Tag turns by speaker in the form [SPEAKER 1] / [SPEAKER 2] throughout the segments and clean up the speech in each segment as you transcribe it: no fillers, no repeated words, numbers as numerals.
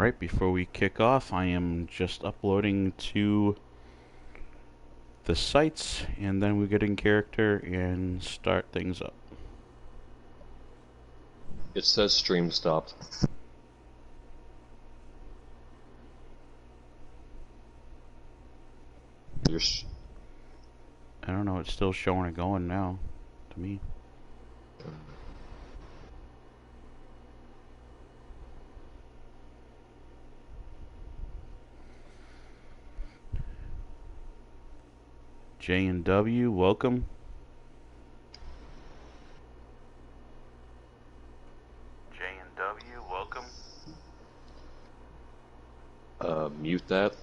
[SPEAKER 1] Alright, before we kick off, I am just uploading to the sites, and then we get in character and start things up.
[SPEAKER 2] It says stream stopped.
[SPEAKER 1] I don't know, it's still showing it going now, to me. J and W, welcome. J and W, welcome.
[SPEAKER 2] Mute that.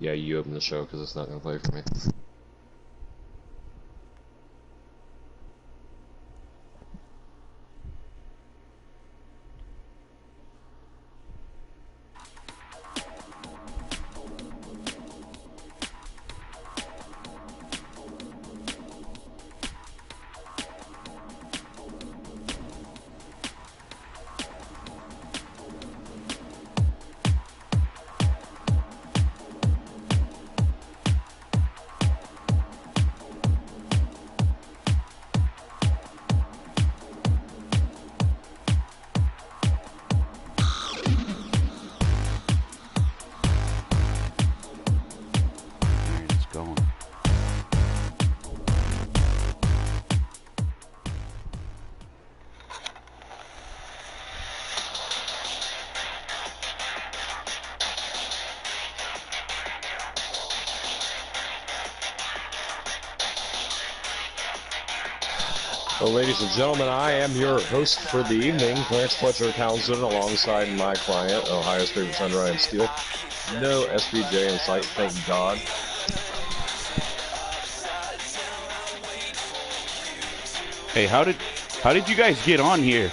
[SPEAKER 2] Yeah, you open the show because it's not going to play for me. Well, ladies and gentlemen, I am your host for the evening, Clarence Fletcher Townsend, alongside my client, Ohio's favorite son, Ryan Steele. No SBJ in sight, thank God.
[SPEAKER 1] Hey, how did you guys get on here?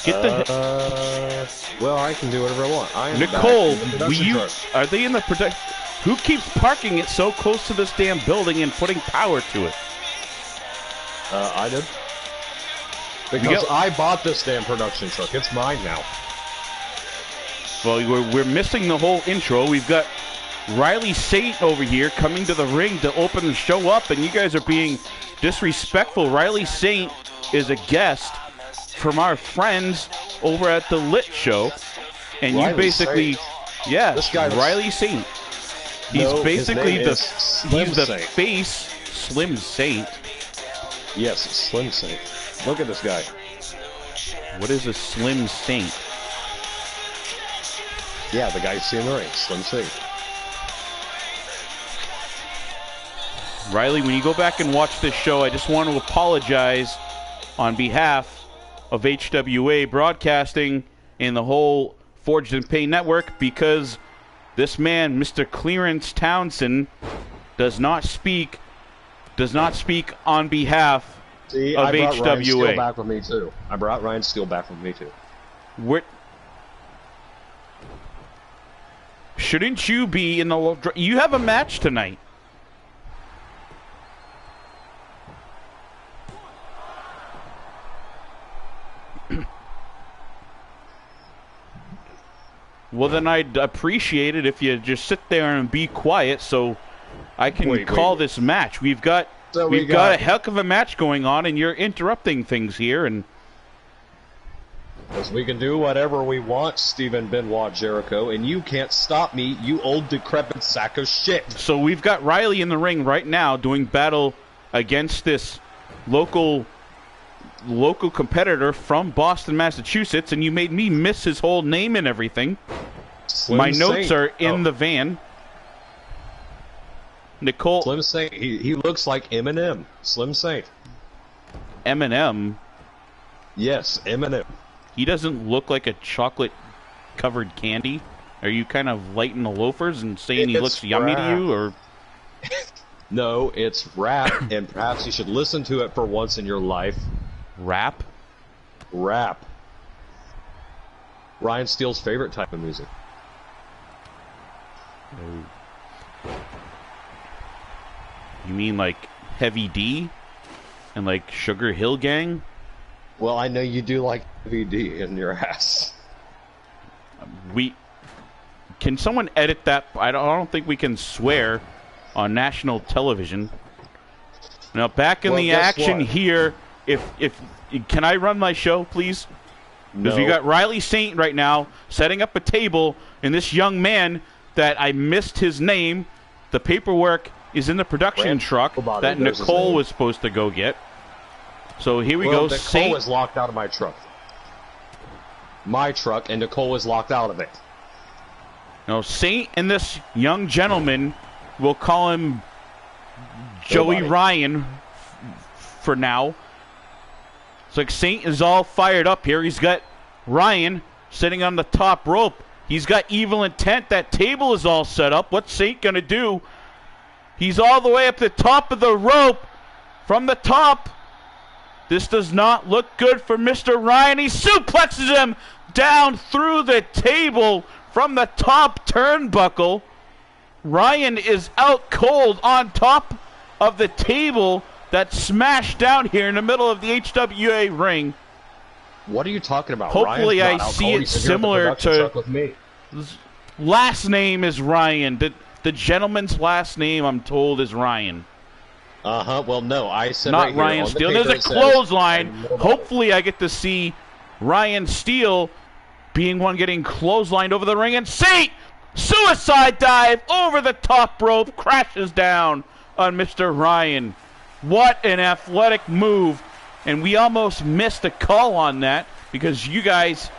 [SPEAKER 1] Get the
[SPEAKER 2] well, I can do whatever I want. I am
[SPEAKER 1] Nicole,
[SPEAKER 2] truck.
[SPEAKER 1] Are they in the protect? Who keeps parking it so close to this damn building and putting power to it?
[SPEAKER 2] I did. Because I bought this damn production truck. It's mine now.
[SPEAKER 1] Well, we're missing the whole intro. We've got Riley Saint over here coming to the ring to open the show up, and you guys are being disrespectful. Riley Saint is a guest from our friends over at the Lit Show, and
[SPEAKER 2] Riley
[SPEAKER 1] you basically,
[SPEAKER 2] Saint.
[SPEAKER 1] yeah,
[SPEAKER 2] This guy
[SPEAKER 1] Riley Saint. He's
[SPEAKER 2] No,
[SPEAKER 1] basically
[SPEAKER 2] his name is Slim Saint.
[SPEAKER 1] face, Slim Saint.
[SPEAKER 2] Yes, Slim Saint. Look at this guy.
[SPEAKER 1] What is a Slim Saint?
[SPEAKER 2] Yeah, the guy you see in the ring, Slim Saint.
[SPEAKER 1] Riley, when you go back and watch this show, I just want to apologize on behalf of HWA Broadcasting and the whole Forged and Pay network, because this man, Mr. Clarence Townsend, does not speak on behalf
[SPEAKER 2] See,
[SPEAKER 1] of
[SPEAKER 2] I brought Ryan Steele
[SPEAKER 1] HWA.
[SPEAKER 2] back with me too. I brought Ryan Steele back with me too.
[SPEAKER 1] Shouldn't you be in the... You have a match tonight. Well, then I'd appreciate it if you just sit there and be quiet so I can call this match. We've got a heck of a match going on, and you're interrupting things here. And
[SPEAKER 2] because we can do whatever we want, Stephen Benoit Jericho, and you can't stop me, you old decrepit sack of shit.
[SPEAKER 1] So we've got Riley in the ring right now doing battle against this local competitor from Boston, Massachusetts, and you made me miss his whole name and everything. My notes are in the van. Nicole.
[SPEAKER 2] Slim Saint. He looks like Eminem. Slim Saint.
[SPEAKER 1] Eminem?
[SPEAKER 2] Yes, Eminem.
[SPEAKER 1] He doesn't look like a chocolate-covered candy. Are you kind of lighting the loafers and saying he looks yummy to you, or?
[SPEAKER 2] No, it's rap, and perhaps you should listen to it for once in your life.
[SPEAKER 1] Rap?
[SPEAKER 2] Rap. Ryan Steele's favorite type of music.
[SPEAKER 1] You mean like Heavy D? and like Sugar Hill Gang.
[SPEAKER 2] Well, I know you do like VD in your ass.
[SPEAKER 1] Can someone edit that? I don't think we can swear on national television. Now back in the action here. If can I run my show, please? Because we got Riley Saint right now setting up a table, and this young man that I missed his name. The paperwork is in the production truck that Nicole was supposed to go get. So here we go.
[SPEAKER 2] Nicole was locked out of my truck. My truck, and Nicole was locked out of it.
[SPEAKER 1] Now, Saint and this young gentleman, we'll call him Joey Ryan for now. It's like Saint is all fired up here. He's got Ryan sitting on the top rope. He's got evil intent. That table is all set up. What's Saint going to do? He's all the way up the top of the rope. From the top. This does not look good for Mr. Ryan. He suplexes him down through the table from the top turnbuckle. Ryan is out cold on top of the table that's smashed down here in the middle of the HWA ring.
[SPEAKER 2] What are you talking about?
[SPEAKER 1] Hopefully I see it similar to... Last name is Ryan. The gentleman's last name, I'm told, is Ryan.
[SPEAKER 2] Well, no, I said
[SPEAKER 1] not Ryan Steele. There's a clothesline. Hopefully I get to see Ryan Steele being one getting clotheslined over the ring. And Saint, suicide dive over the top rope, crashes down on Mr. Ryan. What an athletic move. And we almost missed a call on that because you guys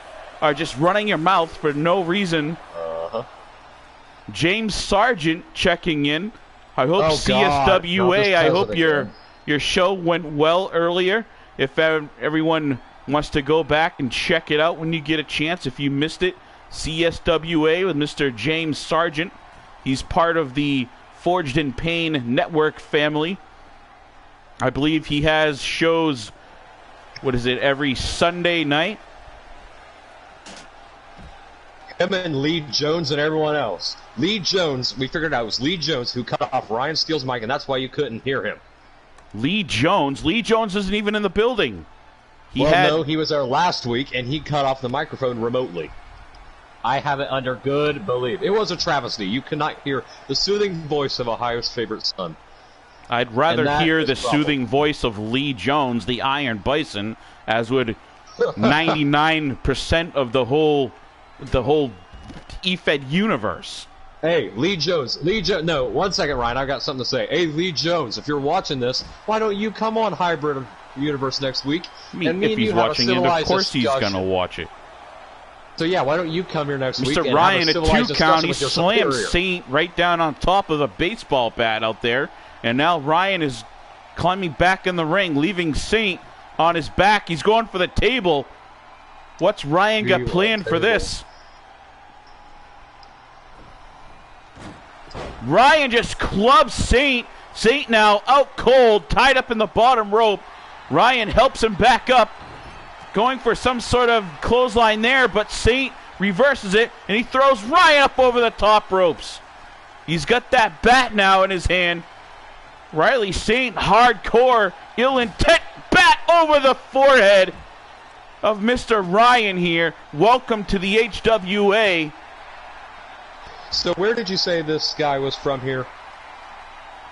[SPEAKER 1] are just running your mouth for no reason. James Sargent checking in. I hope CSWA, I hope your show went well earlier. If everyone wants to go back and check it out when you get a chance, if you missed it, CSWA with Mr. James Sargent. He's part of the Forged in Pain Network family. I believe he has shows, every Sunday night?
[SPEAKER 2] Him and Lee Jones and everyone else. Lee Jones, we figured out it was Lee Jones who cut off Ryan Steele's mic, and that's why you couldn't hear him.
[SPEAKER 1] Lee Jones? Lee Jones isn't even in the building.
[SPEAKER 2] No, he was there last week, and he cut off the microphone remotely. I have it under good belief. It was a travesty. You could not hear the soothing voice of Ohio's favorite son.
[SPEAKER 1] I'd rather hear the soothing voice of Lee Jones, the Iron Bison, as would 99% of the whole EFED universe.
[SPEAKER 2] Hey, Lee Jones. No, 1 second, Ryan. I've got something to say. Hey, Lee Jones, if you're watching this, why don't you come on Hybrid Universe next week?
[SPEAKER 1] If he's watching it, of course he's going to watch it.
[SPEAKER 2] So, yeah, why don't you come here next week?
[SPEAKER 1] Mr. Ryan, at 2 count, he slams Saint right down on top of the baseball bat out there. And now Ryan is climbing back in the ring, leaving Saint on his back. He's going for the table. What's Ryan got planned for this? Ryan just clubs Saint. Saint now out cold, tied up in the bottom rope. Ryan helps him back up, going for some sort of clothesline there, but Saint reverses it, and he throws Ryan up over the top ropes. He's got that bat now in his hand. Riley Saint, hardcore, ill intent, bat over the forehead of Mr. Ryan here. Welcome to the HWA.
[SPEAKER 2] So where did you say this guy was from here?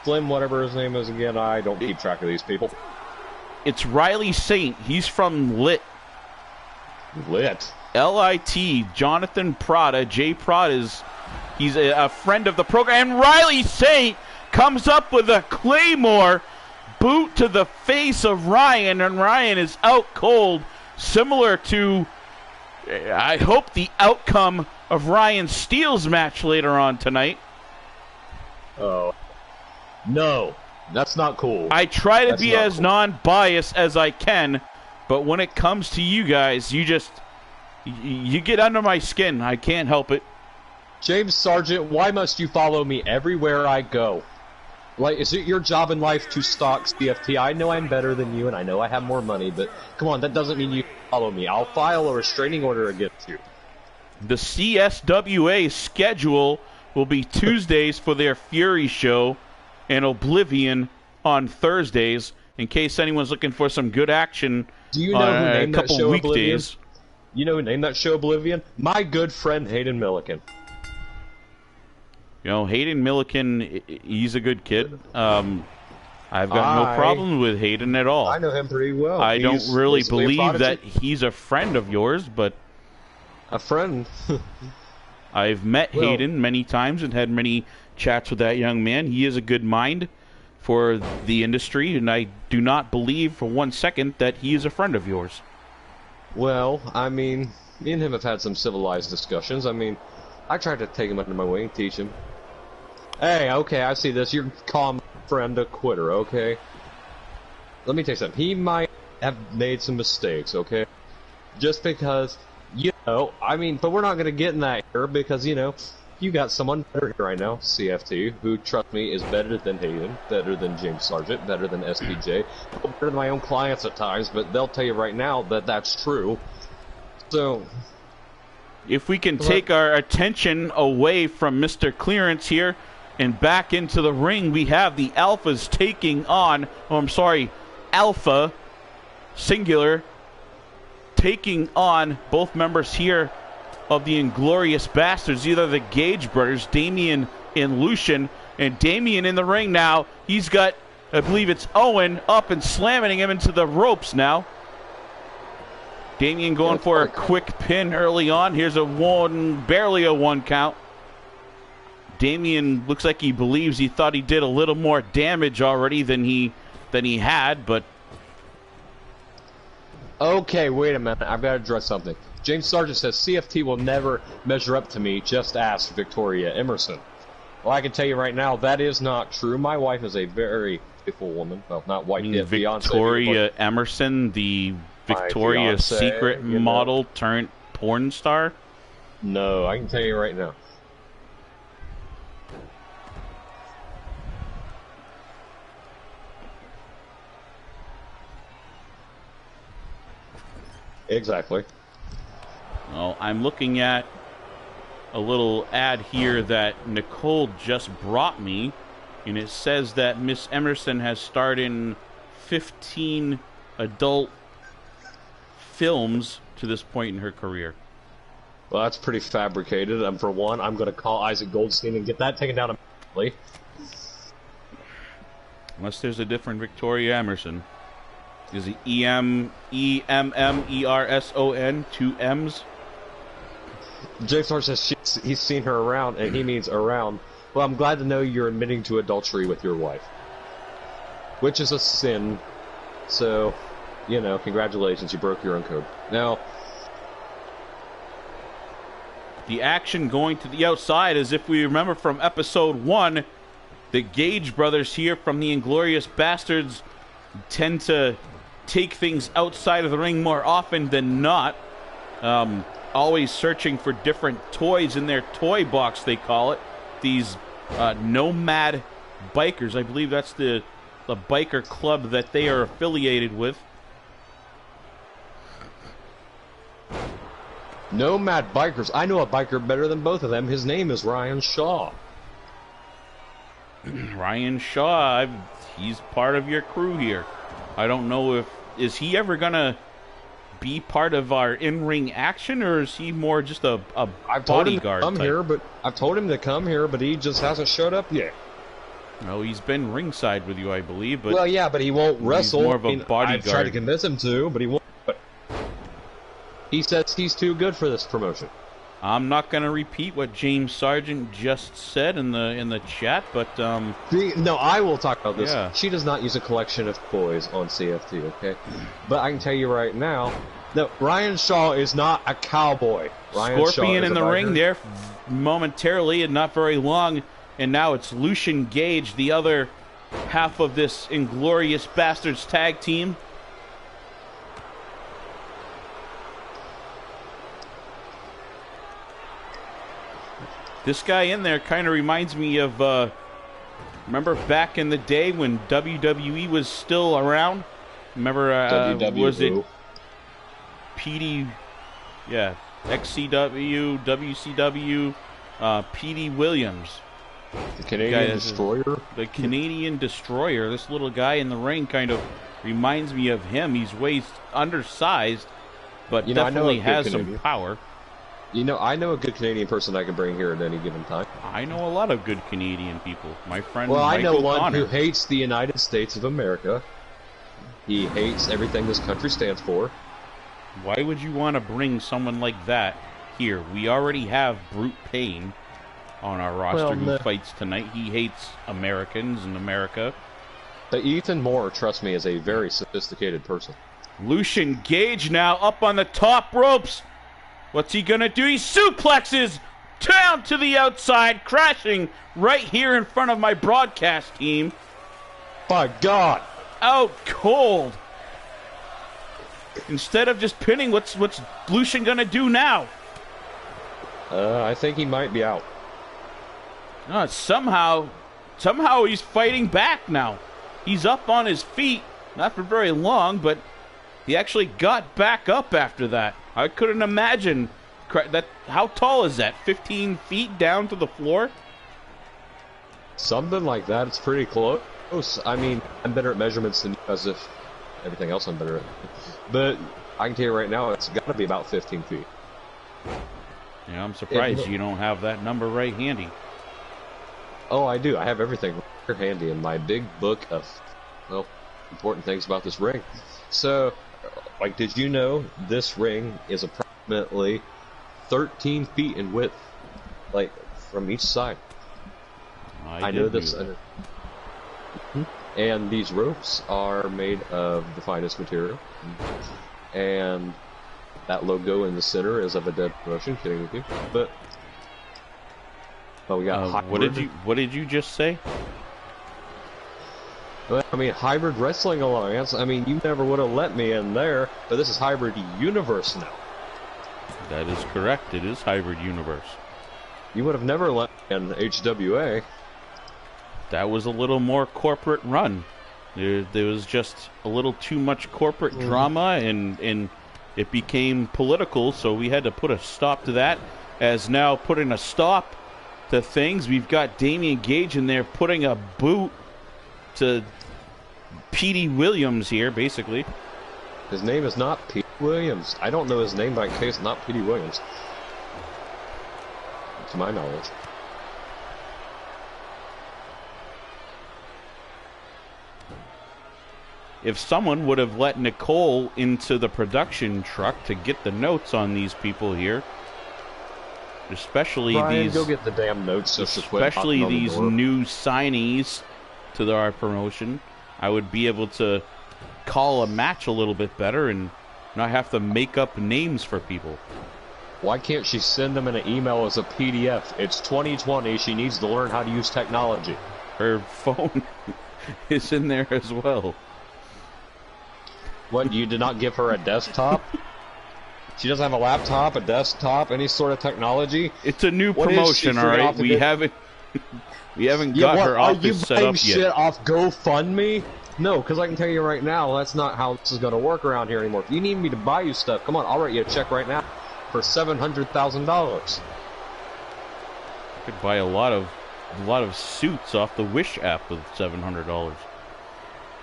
[SPEAKER 2] Slim, whatever his name is again. I don't keep track of these people.
[SPEAKER 1] It's Riley Saint. He's from Lit. L-I-T. Jonathan Prada. Jay Prada he's a friend of the program. And Riley Saint comes up with a Claymore boot to the face of Ryan, and Ryan is out cold, similar to, I hope, the outcome of Ryan Steele's match later on tonight.
[SPEAKER 2] Oh. No, that's not cool.
[SPEAKER 1] I try to be as non-biased as I can, but when it comes to you guys, you get under my skin. I can't help it.
[SPEAKER 2] James Sargent, why must you follow me everywhere I go? Like, is it your job in life to stalk CFT? I know I'm better than you, and I know I have more money, but come on, that doesn't mean you follow me. I'll file a restraining order against you.
[SPEAKER 1] The CSWA schedule will be Tuesdays for their Fury show and Oblivion on Thursdays. in case anyone's looking for some good action.
[SPEAKER 2] Do you know who
[SPEAKER 1] on a
[SPEAKER 2] named that
[SPEAKER 1] couple
[SPEAKER 2] show
[SPEAKER 1] weekdays.
[SPEAKER 2] You know who named that show Oblivion? My good friend Hayden Milliken.
[SPEAKER 1] You know, Hayden Milliken, he's a good kid. I've got no problem with Hayden at all.
[SPEAKER 2] I know him pretty well.
[SPEAKER 1] I don't really
[SPEAKER 2] basically a
[SPEAKER 1] believe that
[SPEAKER 2] prodigy.
[SPEAKER 1] he's a friend of yours, but
[SPEAKER 2] A friend.
[SPEAKER 1] I've met
[SPEAKER 2] Well-
[SPEAKER 1] Hayden many times and had many chats with that young man. He is a good mind for the industry, and I do not believe for 1 second that he is a friend of yours.
[SPEAKER 2] Well, I mean, me and him have had some civilized discussions. I mean, I tried to take him under my wing, teach him. Hey, okay, I see this. You're calling my friend a quitter, okay? Let me tell you something. He might have made some mistakes, okay? Just because, you know, I mean, but we're not going to get in that here because, you know, you got someone better here right now, CFT, who, trust me, is better than Hayden, better than James Sargent, better than SPJ, better than my own clients at times, but they'll tell you right now that that's true. So,
[SPEAKER 1] If we can take our attention away from Mr. Clearance here and back into the ring, we have the Alphas taking on, Alpha, singular, taking on both members here of the Inglorious Bastards, either the Gage brothers, Damian and Lucian. And Damian in the ring now. He's got, I believe it's Owen, up and slamming him into the ropes now. Damian going for a quick pin early on. Here's barely a 1 count. Damian looks like he believes he thought he did a little more damage already than he had, but
[SPEAKER 2] okay, wait a minute. I've got to address something. James Sargent says CFT will never measure up to me. Just ask Victoria Emerson. Well, I can tell you right now, that is not true. My wife is a very beautiful woman. Well, not wife yet, fiancé.
[SPEAKER 1] Victoria Emerson, the Victoria's
[SPEAKER 2] fiancé,
[SPEAKER 1] Secret
[SPEAKER 2] you know.
[SPEAKER 1] model turned porn star.
[SPEAKER 2] No, I can tell you right now. Exactly.
[SPEAKER 1] Well, I'm looking at a little ad here that Nicole just brought me, and it says that Miss Emerson has starred in 15 adult films to this point in her career.
[SPEAKER 2] Well, that's pretty fabricated. For one, I'm going to call Isaac Goldstein and get that taken down immediately.
[SPEAKER 1] Unless there's a different Victoria Emerson. Is it E-M-M-E-R-S-O-N, 2 M's?
[SPEAKER 2] James Sargent says he's seen her around, and he means around. Well, I'm glad to know you're admitting to adultery with your wife. Which is a sin. So, you know, congratulations, you broke your own code. Now,
[SPEAKER 1] The action going to the outside, as if we remember from episode 1, the Gage brothers here from the Inglorious Bastards tend to take things outside of the ring more often than not. Always searching for different toys in their toy box, they call it. These nomad bikers. I believe that's the biker club that they are affiliated with.
[SPEAKER 2] Nomad Bikers. I know a biker better than both of them. His name is Ryan Shaw.
[SPEAKER 1] Ryan Shaw, he's part of your crew here. I don't know is he ever gonna be part of our in-ring action, or is he more just a
[SPEAKER 2] I've told him to
[SPEAKER 1] bodyguard
[SPEAKER 2] come
[SPEAKER 1] type?
[SPEAKER 2] here, but I've told him to come here, but he just hasn't showed up yet.
[SPEAKER 1] No, he's been ringside with you, I believe, but
[SPEAKER 2] Well, yeah, but he won't wrestle.
[SPEAKER 1] more of a
[SPEAKER 2] I mean,
[SPEAKER 1] bodyguard.
[SPEAKER 2] I've tried to convince him to, but he won't. But he says he's too good for this promotion.
[SPEAKER 1] I'm not gonna repeat what James Sargent just said in the chat, but
[SPEAKER 2] No, I will talk about this.
[SPEAKER 1] Yeah.
[SPEAKER 2] She does not use a collection of toys on CFT, okay? But I can tell you right now, that Ryan Shaw is not a cowboy. Ryan Shaw
[SPEAKER 1] Scorpion
[SPEAKER 2] is
[SPEAKER 1] in
[SPEAKER 2] a
[SPEAKER 1] the
[SPEAKER 2] biker.
[SPEAKER 1] ring there momentarily and not very long, and now it's Lucian Gage, the other half of this Inglorious Bastards tag team. This guy in there kind of reminds me of, remember back in the day when WWE was still around? Remember, was it PD, XCW, WCW, PD Williams.
[SPEAKER 2] The Canadian Destroyer?
[SPEAKER 1] The Canadian Destroyer. This little guy in the ring kind of reminds me of him. He's way undersized, but definitely has some power.
[SPEAKER 2] I know a good Canadian person I can bring here at any given time.
[SPEAKER 1] I know a lot of good Canadian people. My friend
[SPEAKER 2] Well,
[SPEAKER 1] Michael
[SPEAKER 2] I know one
[SPEAKER 1] Connor.
[SPEAKER 2] who hates the United States of America. He hates everything this country stands for.
[SPEAKER 1] Why would you want to bring someone like that here? We already have Brute Payne on our roster who fights tonight. He hates Americans and America.
[SPEAKER 2] But Ethan Moore, trust me, is a very sophisticated person.
[SPEAKER 1] Lucian Gage now up on the top ropes. What's he going to do? He suplexes down to the outside, crashing right here in front of my broadcast team.
[SPEAKER 2] By God!
[SPEAKER 1] Out cold. Instead of just pinning, what's Lucian going to do now?
[SPEAKER 2] I think he might be out.
[SPEAKER 1] No, somehow he's fighting back now. He's up on his feet, not for very long, but he actually got back up after that. I couldn't imagine that. How tall is that? 15 feet down to the floor?
[SPEAKER 2] Something like that. It's pretty close. I mean, I'm better at measurements than you, as if everything else I'm better at. But I can tell you right now, it's got to be about 15 feet.
[SPEAKER 1] Yeah, I'm surprised you don't have that number right handy.
[SPEAKER 2] Oh, I do. I have everything right handy in my big book of, well, important things about this ring. So, like, did you know this ring is approximately 13 feet in width, like, from each side? I know this. And these ropes are made of the finest material. And that logo in the center is of a dead promotion. Kidding with you, but we got
[SPEAKER 1] what did you just say?
[SPEAKER 2] Well, I mean, Hybrid Wrestling Alliance. I mean, you never would have let me in there, but this is Hybrid Universe now.
[SPEAKER 1] That is correct. It is Hybrid Universe.
[SPEAKER 2] You would have never let me in HWA.
[SPEAKER 1] That was a little more corporate run. There was just a little too much corporate drama, and it became political, so we had to put a stop to that. As now putting a stop to things, we've got Damian Gage in there putting a boot to Petey Williams here, basically.
[SPEAKER 2] His name is not Petey Williams. I don't know his name, but in case it's not Petey Williams. To my knowledge.
[SPEAKER 1] If someone would have let Nicole into the production truck to get the notes on these people here, especially
[SPEAKER 2] Brian, go get the damn notes.
[SPEAKER 1] Especially these new signees to our promotion, I would be able to call a match a little bit better and not have to make up names for people.
[SPEAKER 2] Why can't she send them in an email as a PDF? It's 2020. She needs to learn how to use technology.
[SPEAKER 1] Her phone is in there as well.
[SPEAKER 2] What, you did not give her a desktop? She doesn't have a laptop, a desktop, any sort of technology?
[SPEAKER 1] It's a new promotion, all right? We haven't got her office set up yet. Are you buying
[SPEAKER 2] shit off GoFundMe? No, because I can tell you right now, that's not how this is going to work around here anymore. If you need me to buy you stuff, come on, I'll write you a check right now for $700,000.
[SPEAKER 1] I could buy a lot of suits off the Wish app with $700.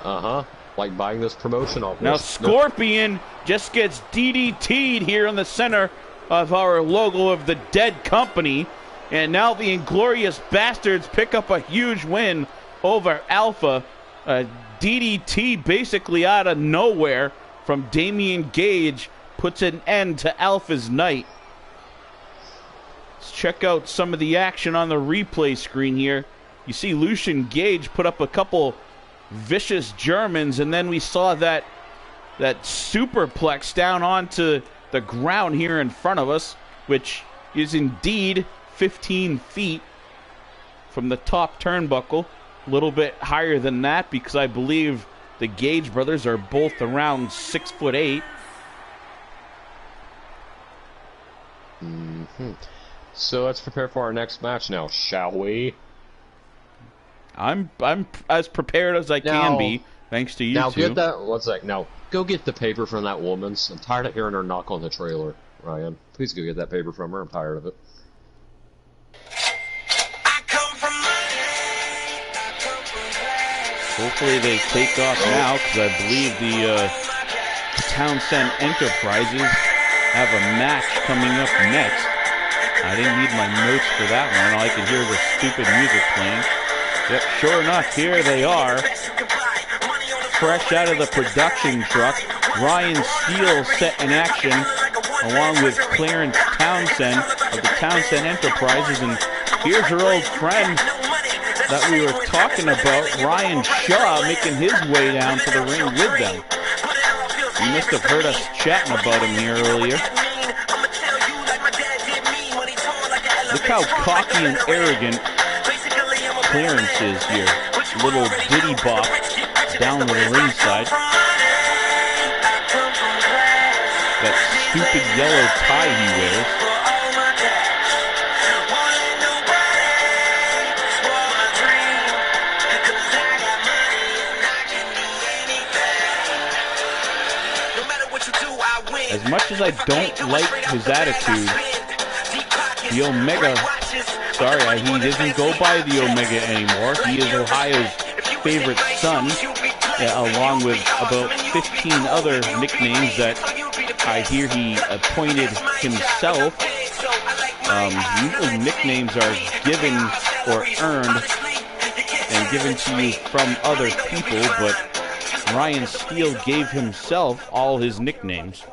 [SPEAKER 2] Uh-huh. Like buying this promotion off.
[SPEAKER 1] Now Scorpion just gets DDT'd here in the center of our logo of the dead company. And now the Inglorious Bastards pick up a huge win over Alpha. DDT basically out of nowhere from Damian Gage puts an end to Alpha's night. Let's check out some of the action on the replay screen here. You see Lucian Gage put up a couple vicious Germans, and then we saw that superplex down onto the ground here in front of us, which is indeed 15 feet from the top turnbuckle. A little bit higher than that because I believe the Gage brothers are both around 6'8".
[SPEAKER 2] So let's prepare for our next match now, shall we?
[SPEAKER 1] I'm as prepared as I can be, thanks to you
[SPEAKER 2] now
[SPEAKER 1] two.
[SPEAKER 2] Get that. One sec. Now go get the paper from that woman's. I'm tired of hearing her knock on the trailer. Ryan, please go get that paper from her. I'm tired of it.
[SPEAKER 3] I come from
[SPEAKER 1] Hopefully they take off now, because I believe the Townsend Enterprises have a match coming up next. I didn't need my notes for that one. All I could hear was stupid music playing. Yep, sure enough, here they are. Fresh out of the production truck, Ryan Steele set in action, along with Clarence Townsend of the Townsend Enterprises. And here's her old friend that we were talking about, Ryan Shaw, making his way down to the ring with them. You must have heard us chatting about him here earlier. Look how cocky and arrogant Clarence is here. Little ditty bop down to the ringside. That stupid yellow tie he wears. As much as I don't like his attitude, the Omega, sorry, he doesn't go by the Omega anymore. He is Ohio's favorite son, along with about 15 other nicknames that I hear he appointed himself. Usually nicknames are given or earned and given to you from other people, but Ryan Steele gave himself all his nicknames.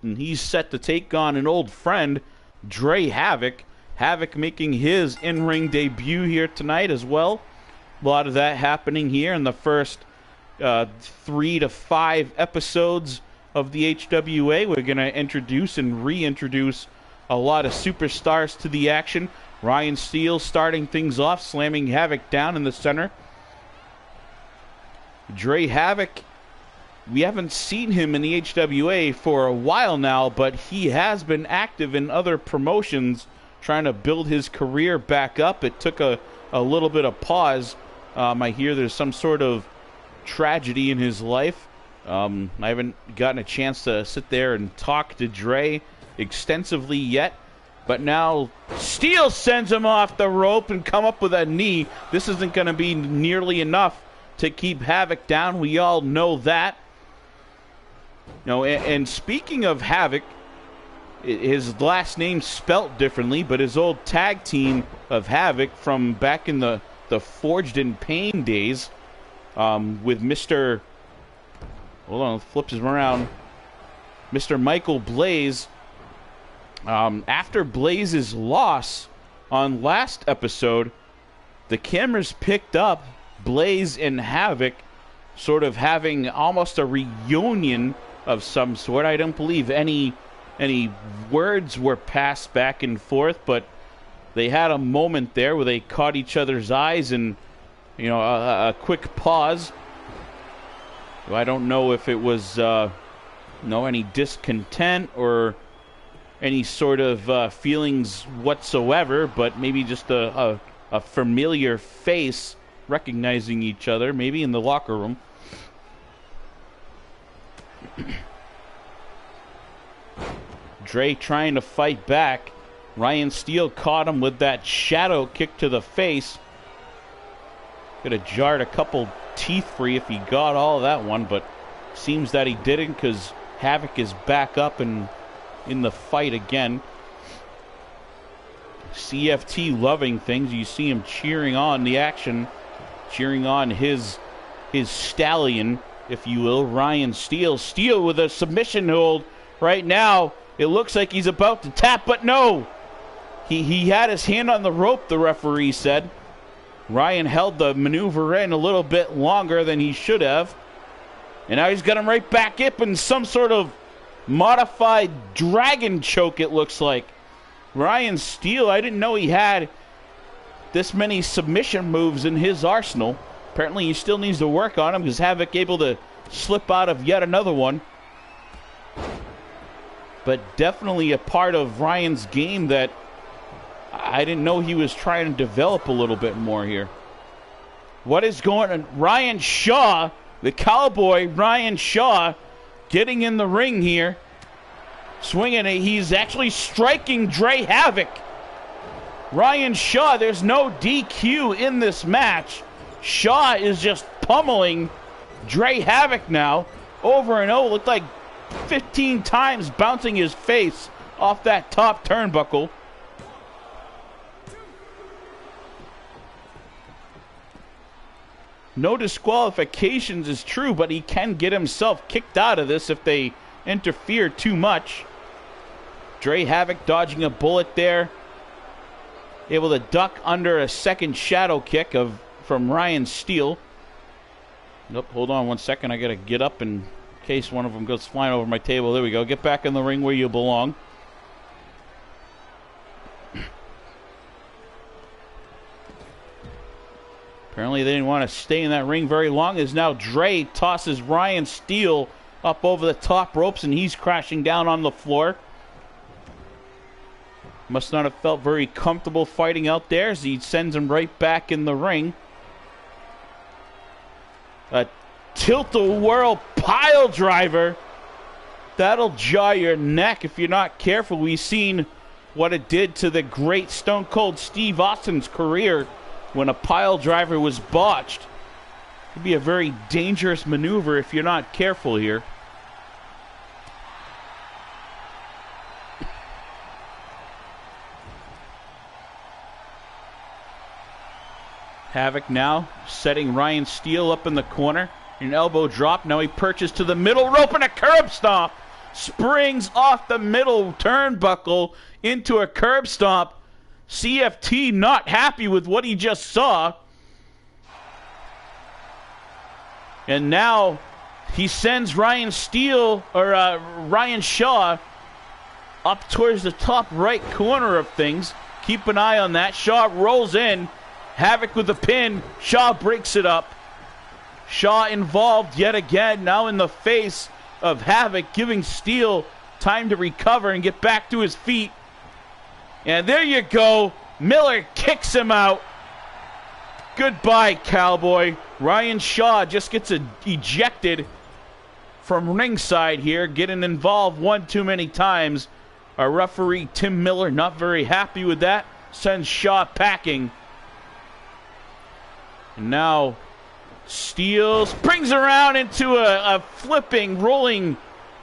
[SPEAKER 1] And he's set to take on an old friend, Dre Havoc. Havoc making his in-ring debut here tonight as well. A lot of that happening here in the first 3 to 5 episodes of the HWA. We're going to introduce and reintroduce a lot of superstars to the action. Ryan Steele starting things off, slamming Havoc down in the center. Dre Havoc, we haven't seen him in the HWA for a while now, but he has been active in other promotions trying to build his career back up. It took a little bit of pause. I hear there's some sort of tragedy in his life. I haven't gotten a chance to sit there and talk to Dre extensively yet, but now Steele sends him off the rope and come up with a knee. This isn't going to be nearly enough to keep Havoc down. We all know that. No, and speaking of Havoc, his last name spelt differently, but his old tag team of Havoc from back in the Forged in Pain days, with Mr. Hold on, flips him around. Mr. Michael Blaze. After Blaze's loss on last episode, the cameras picked up Blaze and Havoc sort of having almost a reunion of some sort. I don't believe any words were passed back and forth, but they had a moment there where they caught each other's eyes and, you know, a quick pause. I don't know if it was any discontent or any sort of feelings whatsoever, but maybe just a familiar face recognizing each other, maybe in the locker room. Dre trying to fight back. Ryan Steele caught him with that shadow kick to the face. Could have jarred a couple teeth free if he got all of that one, but seems that he didn't, because Havoc is back up and in the fight again. CFT loving things. You see him cheering on the action, cheering on his stallion, if you will, Ryan Steele. Steele with a submission hold right now. It looks like he's about to tap, but no. He had his hand on the rope, the referee said. Ryan held the maneuver in a little bit longer than he should have. And now he's got him right back up in some sort of modified dragon choke, it looks like. Ryan Steele, I didn't know he had this many submission moves in his arsenal. Apparently he still needs to work on them, because Havoc able to slip out of yet another one. But definitely a part of Ryan's game that I didn't know he was trying to develop a little bit more here. What is going on? Ryan Shaw, the cowboy, Ryan Shaw, getting in the ring here. Swinging it. He's actually striking Dre Havoc. Ryan Shaw, there's no DQ in this match. Shaw is just pummeling Dre Havoc now over and over. Looked like 15 times bouncing his face off that top turnbuckle. No disqualifications is true, but he can get himself kicked out of this if they interfere too much. Dre Havoc dodging a bullet there. Able to duck under a second shadow kick from Ryan Steele. Nope, hold on 1 second. I got to get up in case one of them goes flying over my table. There we go. Get back in the ring where you belong. Apparently they didn't want to stay in that ring very long, as now Dre tosses Ryan Steele up over the top ropes and he's crashing down on the floor. Must not have felt very comfortable fighting out there, as he sends him right back in the ring. A tilt-a-whirl pile driver. That'll jaw your neck if you're not careful. We've seen what it did to the great Stone Cold Steve Austin's career when a pile driver was botched. It could be a very dangerous maneuver if you're not careful here. Havoc now setting Ryan Steele up in the corner. An elbow drop. Now he perches to the middle rope and a curb stomp. Springs off the middle turnbuckle into a curb stomp. CFT not happy with what he just saw. And now he sends Ryan Steele, or Ryan Shaw, up towards the top right corner of things. Keep an eye on that. Shaw rolls in. Havoc with the pin. Shaw breaks it up. Shaw involved yet again, now in the face of Havoc, giving Steele time to recover and get back to his feet. And there you go. Miller kicks him out. Goodbye, Cowboy. Ryan Shaw just gets ejected from ringside here, getting involved one too many times. Our referee, Tim Miller, not very happy with that. Sends Shaw packing. And now Steele springs around into a flipping, rolling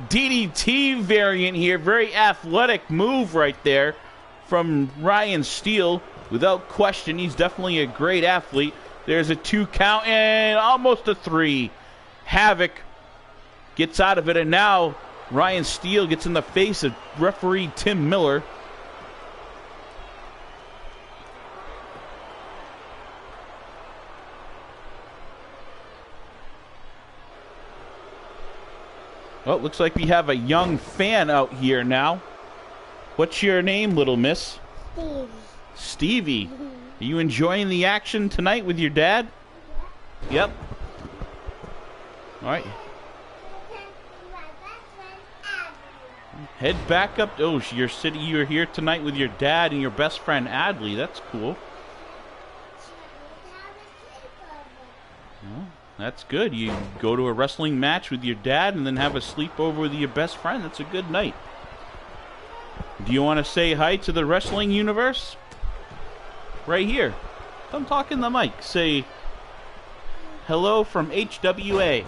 [SPEAKER 1] DDT variant here. Very athletic move right there from Ryan Steele. Without question, he's definitely a great athlete. There's a 2 count and almost a 3. Havoc gets out of it, and now Ryan Steele gets in the face of referee Tim Miller. Well, it looks like we have a young fan out here now. What's your name, little miss?
[SPEAKER 3] Steve.
[SPEAKER 1] Stevie. Are you enjoying the action tonight with your dad? Yep. All right. Head back up. Oh, you're here tonight with your dad and your best friend Adley. That's cool. Well, that's good. You go to a wrestling match with your dad and then have a sleepover with your best friend. That's a good night. Do you want to say hi to the wrestling universe? Right here. Come talk in the mic. Say hello from HWA.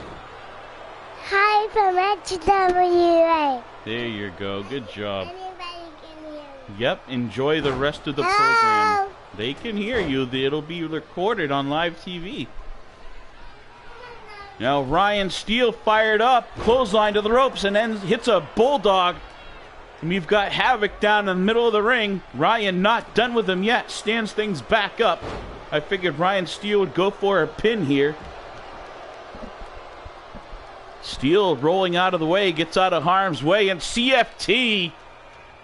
[SPEAKER 3] Hi from HWA.
[SPEAKER 1] There you go. Good job.
[SPEAKER 3] Anybody can hear me.
[SPEAKER 1] Yep. Enjoy the rest of the program. They can hear you. It'll be recorded on live TV. Now Ryan Steele fired up, clothesline to the ropes, and then hits a bulldog. And we've got Havoc down in the middle of the ring. Ryan not done with him yet, stands things back up. I figured Ryan Steele would go for a pin here. Steele rolling out of the way, gets out of harm's way, and CFT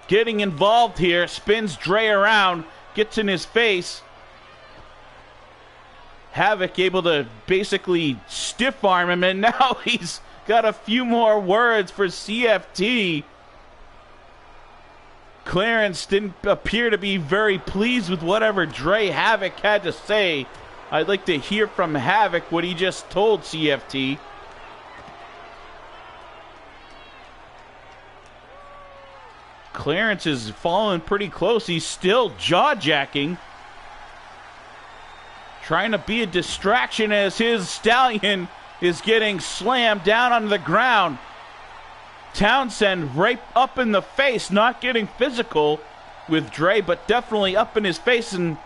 [SPEAKER 1] getting involved here, spins Dre around, gets in his face. Havoc able to basically stiff arm him, and now he's got a few more words for CFT. Clarence didn't appear to be very pleased with whatever Dre Havoc had to say. I'd like to hear from Havoc what he just told CFT. Clarence is following pretty close. He's still jaw-jacking. trying to be a distraction as his stallion is getting slammed down on the ground. Townsend right up in the face, not getting physical with Dre, but definitely up in his face, and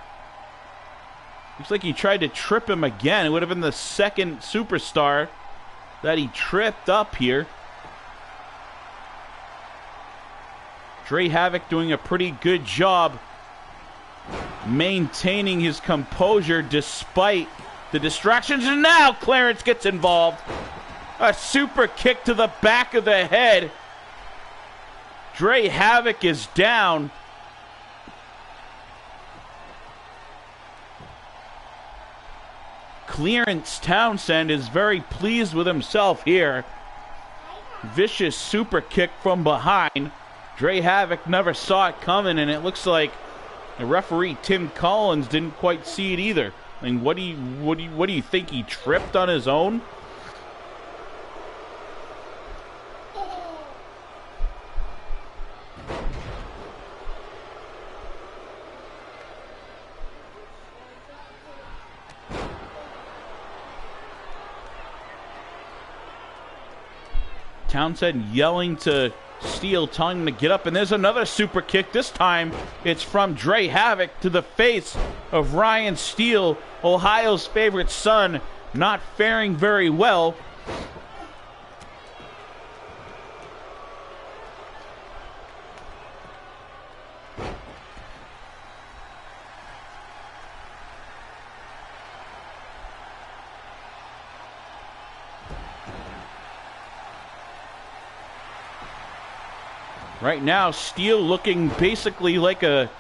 [SPEAKER 1] looks like he tried to trip him again. It would have been the second superstar that he tripped up here. Dre Havoc doing a pretty good job maintaining his composure despite the distractions, and now Clarence gets involved. A super kick to the back of the head. Dre Havoc is down. Clarence Townsend is very pleased with himself here. Vicious super kick from behind. Dre Havoc never saw it coming, and it looks like the referee Tim Collins didn't quite see it either. I mean, what do you think? He tripped on his own? Townsend yelling to Steele, telling him to get up, and there's another super kick. This time it's from Dre Havoc to the face of Ryan Steele, Ohio's favorite son, not faring very well. Right now, Steele looking basically like a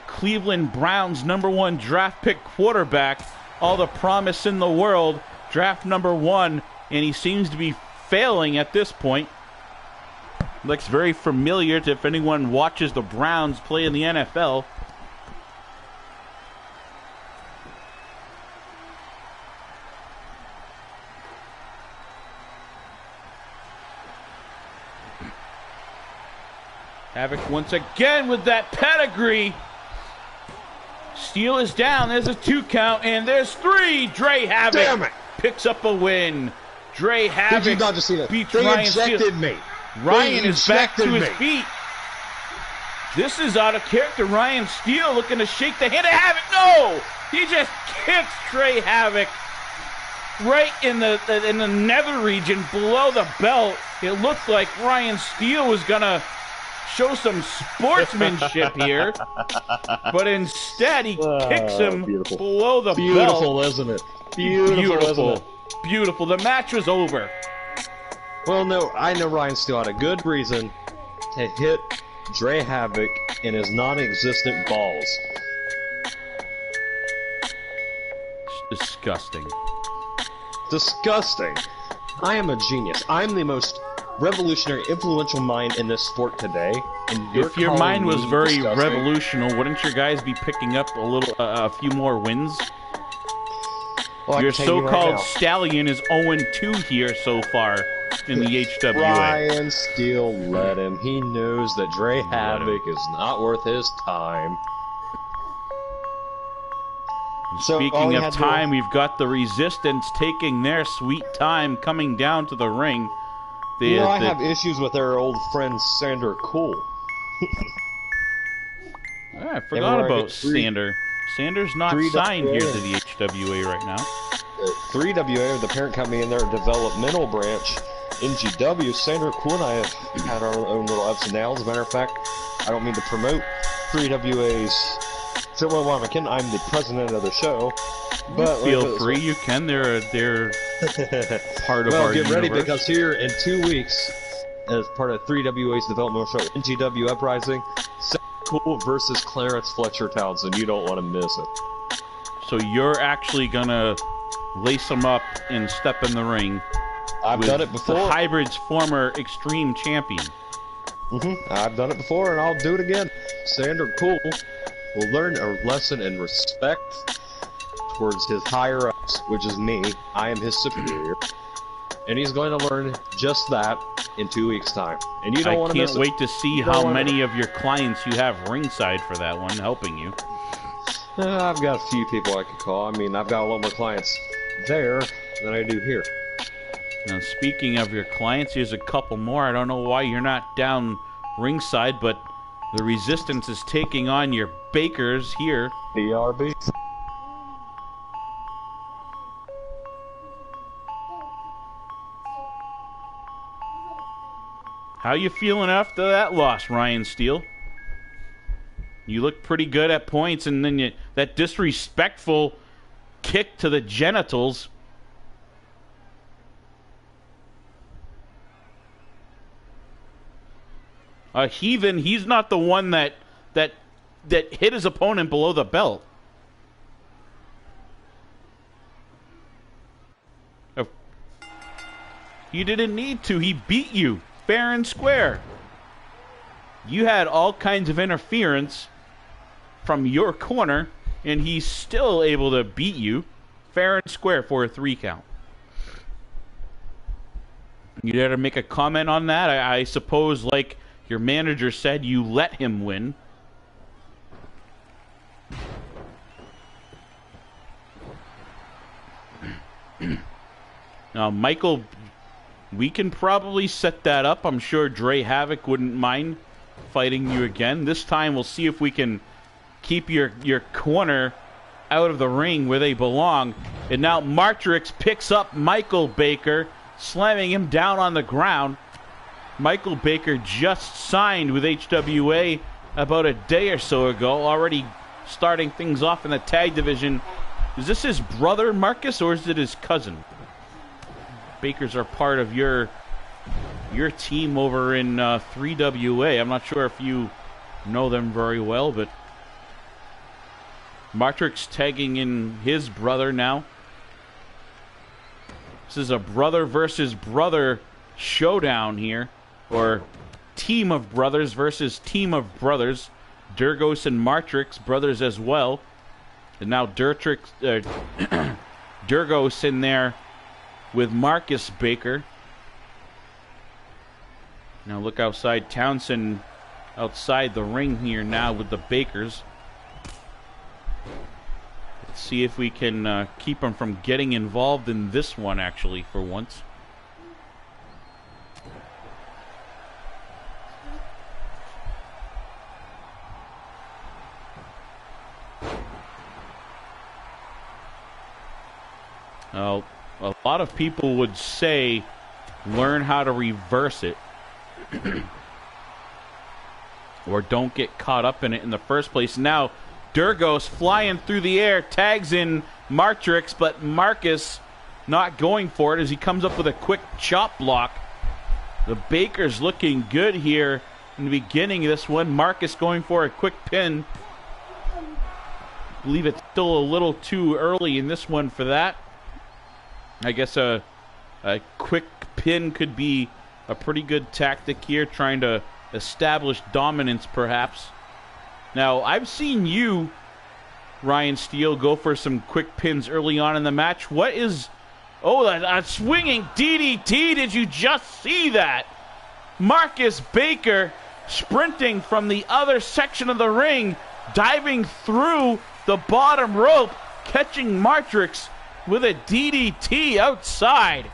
[SPEAKER 1] Cleveland Browns #1 draft pick quarterback. All the promise in the world, draft #1, and he seems to be failing at this point. Looks very familiar to if anyone watches the Browns play in the NFL. Havoc once again with that pedigree. Steele is down. There's a 2 count, and there's 3. Dre Havoc
[SPEAKER 2] Damn it.
[SPEAKER 1] picks up a win. Dre Havoc
[SPEAKER 2] Did you not just see that?
[SPEAKER 1] beats
[SPEAKER 2] They
[SPEAKER 1] Ryan
[SPEAKER 2] ejected
[SPEAKER 1] Steele.
[SPEAKER 2] me.
[SPEAKER 1] Ryan
[SPEAKER 2] They
[SPEAKER 1] is back to
[SPEAKER 2] ejected
[SPEAKER 1] his
[SPEAKER 2] me.
[SPEAKER 1] feet. This is out of character. Ryan Steele looking to shake the hand of Havoc. No! He just kicks Dre Havoc right in the nether region below the belt. It looked like Ryan Steele was going to show some sportsmanship here, but instead he kicks him
[SPEAKER 2] beautiful.
[SPEAKER 1] below the
[SPEAKER 2] Beautiful,
[SPEAKER 1] belt.
[SPEAKER 2] isn't it? Beautiful, isn't it?
[SPEAKER 1] Beautiful. The match was over.
[SPEAKER 2] Well, no, I know Ryan Steele had a good reason to hit Dre Havoc in his non-existent balls.
[SPEAKER 1] It's disgusting.
[SPEAKER 2] Disgusting. I am a genius. I'm the most revolutionary, influential mind in this sport today. And
[SPEAKER 1] If your mind was very
[SPEAKER 2] disgusting.
[SPEAKER 1] revolutionary, wouldn't your guys be picking up a few more wins?
[SPEAKER 2] Well, I
[SPEAKER 1] Your
[SPEAKER 2] can tell you right
[SPEAKER 1] so-called
[SPEAKER 2] now,
[SPEAKER 1] stallion is 0-2 here so far in the HWA.
[SPEAKER 2] Ryan Steele let him. He knows that Dre Havoc is not worth his time. So all
[SPEAKER 1] Speaking
[SPEAKER 2] he
[SPEAKER 1] of
[SPEAKER 2] had to-
[SPEAKER 1] time, we've got the Resistance taking their sweet time coming down to the ring.
[SPEAKER 2] You know, I have issues with our old friend Sander Cool.
[SPEAKER 1] I forgot
[SPEAKER 2] Everywhere I
[SPEAKER 1] about
[SPEAKER 2] get three-
[SPEAKER 1] Sander. Sander's not
[SPEAKER 2] 3
[SPEAKER 1] signed here to
[SPEAKER 2] WA.
[SPEAKER 1] the HWA right now.
[SPEAKER 2] 3WA, the parent company in their developmental branch, NGW, Sander Cool and I have had our own little ups and downs. As a matter of fact, I don't mean to promote 3WA's. So, well, I'm the president of the show. But
[SPEAKER 1] Feel free, you can. They're part of
[SPEAKER 2] well,
[SPEAKER 1] our
[SPEAKER 2] get ready
[SPEAKER 1] universe.
[SPEAKER 2] because here in 2 weeks, as part of 3WA's developmental show, NGW Uprising, Sander Cool versus Clarence Fletcher Townsend. You don't want to miss it.
[SPEAKER 1] So you're actually gonna lace them up and step in the ring.
[SPEAKER 2] I've
[SPEAKER 1] with
[SPEAKER 2] done it before.
[SPEAKER 1] The Hybrid's former Extreme Champion.
[SPEAKER 2] I've done it before, and I'll do it again. Sander Cool will learn a lesson in respect towards his higher-ups, which is me. I am his superior. And he's going to learn just that in 2 weeks' time. And you don't want
[SPEAKER 1] I
[SPEAKER 2] to miss
[SPEAKER 1] can't
[SPEAKER 2] it.
[SPEAKER 1] wait to see
[SPEAKER 2] You don't
[SPEAKER 1] how
[SPEAKER 2] wanna-
[SPEAKER 1] many of your clients you have ringside for that one, helping you.
[SPEAKER 2] I've got a few people I could call. I mean, I've got a lot more clients there than I do here.
[SPEAKER 1] Now, speaking of your clients, here's a couple more. I don't know why you're not down ringside, but the Resistance is taking on your Bakers here.
[SPEAKER 2] BRB.
[SPEAKER 1] How you feeling after that loss, Ryan Steele? You look pretty good at points, and then that disrespectful kick to the genitals. A heathen, he's not the one that hit his opponent below the belt. You didn't need to. He beat you fair and square. You had all kinds of interference from your corner, and he's still able to beat you fair and square for a 3 count. You dare to make a comment on that? I suppose, like your manager said, you let him win. Now, Michael, we can probably set that up. I'm sure Dre Havoc wouldn't mind fighting you again. This time we'll see if we can keep your corner out of the ring where they belong. And now Martrix picks up Michael Baker, slamming him down on the ground. Michael Baker just signed with HWA about a day or so ago, already starting things off in the tag division. Is this his brother, Marcus, or is it his cousin? Bakers are part of your team over in 3WA. I'm not sure if you know them very well, but Martrix tagging in his brother now. This is a brother versus brother showdown here, or team of brothers versus team of brothers. Durgos and Martrix, brothers as well. And now Durgos in there with Marcus Baker. Now look outside. Townsend outside the ring here now with the Bakers. Let's see if we can keep them from getting involved in this one, actually, for once. A lot of people would say learn how to reverse it or don't get caught up in it in the first place. Now Durgos flying through the air, tags in Martrix, but Marcus not going for it as he comes up with a quick chop block. The Bakers looking good here in the beginning of this one. Marcus going for a quick pin. I believe it's still a little too early in this one for that. I guess a quick pin could be a pretty good tactic here, trying to establish dominance perhaps. Now, I've seen you, Ryan Steele, go for some quick pins early on in the match. What is... Oh, a swinging DDT. Did you just see that? Marcus Baker sprinting from the other section of the ring, diving through the bottom rope, catching Martrix with a DDT outside.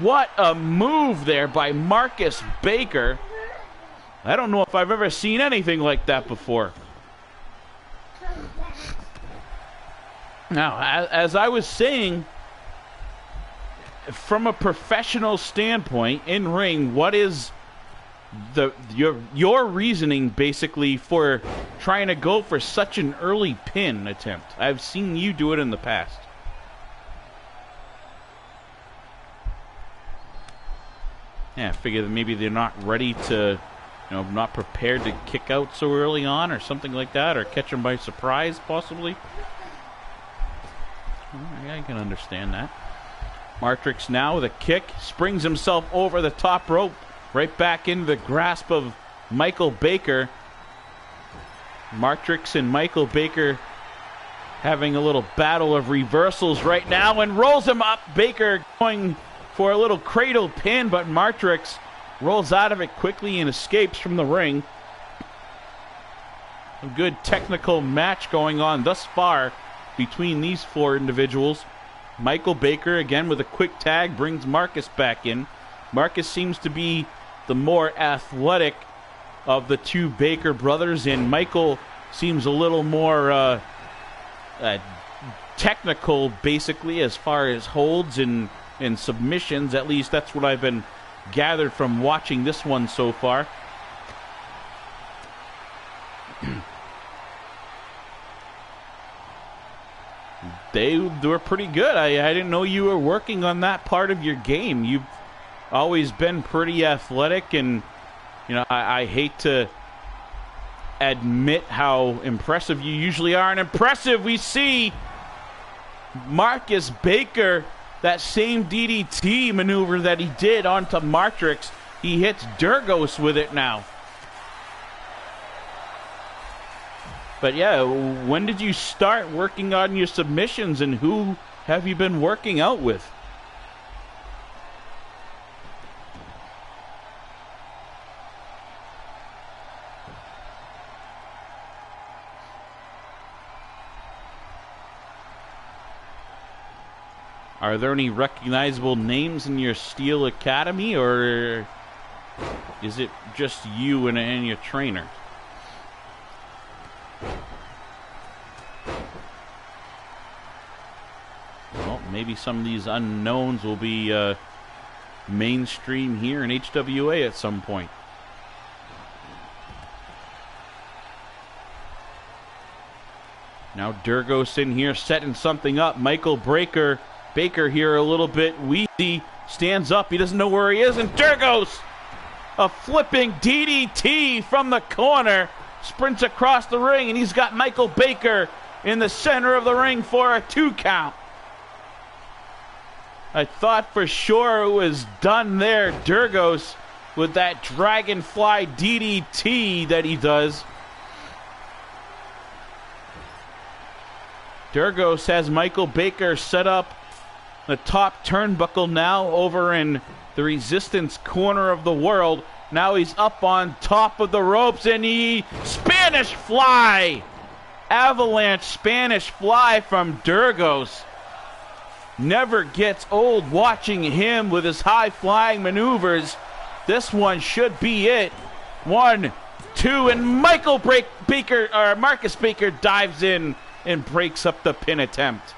[SPEAKER 1] What a move there by Marcus Baker. I don't know if I've ever seen anything like that before. Now, as I was saying, from a professional standpoint in ring, what is your reasoning basically for trying to go for such an early pin attempt? I've seen you do it in the past. Yeah, I figure that maybe they're not ready to, not prepared to kick out so early on or something like that, or catch them by surprise, possibly. I can understand that. Martrix now with a kick, springs himself over the top rope, right back into the grasp of Michael Baker. Martrix and Michael Baker having a little battle of reversals right now, and rolls him up. Baker going for a little cradle pin, but Martrix rolls out of it quickly and escapes from the ring. A good technical match going on thus far between these four individuals. Michael Baker, again with a quick tag, brings Marcus back in. Marcus seems to be the more athletic of the two Baker brothers, and Michael seems a little more technical, basically, as far as holds and submissions. At least that's what I've been gathered from watching this one so far. They were pretty good. I didn't know you were working on that part of your game. You've always been pretty athletic, and you know, I hate to admit how impressive you usually are. And impressive, we see Marcus Baker, that same DDT maneuver that he did onto Martrix, he hits Durgos with it now. But yeah, when did you start working on your submissions, and who have you been working out with? Are there any recognizable names in your Steel Academy, or is it just you and your trainer? Well, maybe some of these unknowns will be mainstream here in HWA at some point. Now Durgos in here setting something up. Michael Baker here a little bit wheezy. Stands up. He doesn't know where he is. And Durgos, a flipping DDT from the corner. Sprints across the ring, and he's got Michael Baker in the center of the ring for a 2 count. I thought for sure it was done there. Durgos with that dragonfly DDT that he does. Durgos has Michael Baker set up the top turnbuckle now over in the Resistance corner of the world. Now he's up on top of the ropes, and he Spanish fly. Avalanche Spanish fly from Durgos. Never gets old watching him with his high-flying maneuvers. This one should be it. 1, 2, and Marcus Baker dives in and breaks up the pin attempt.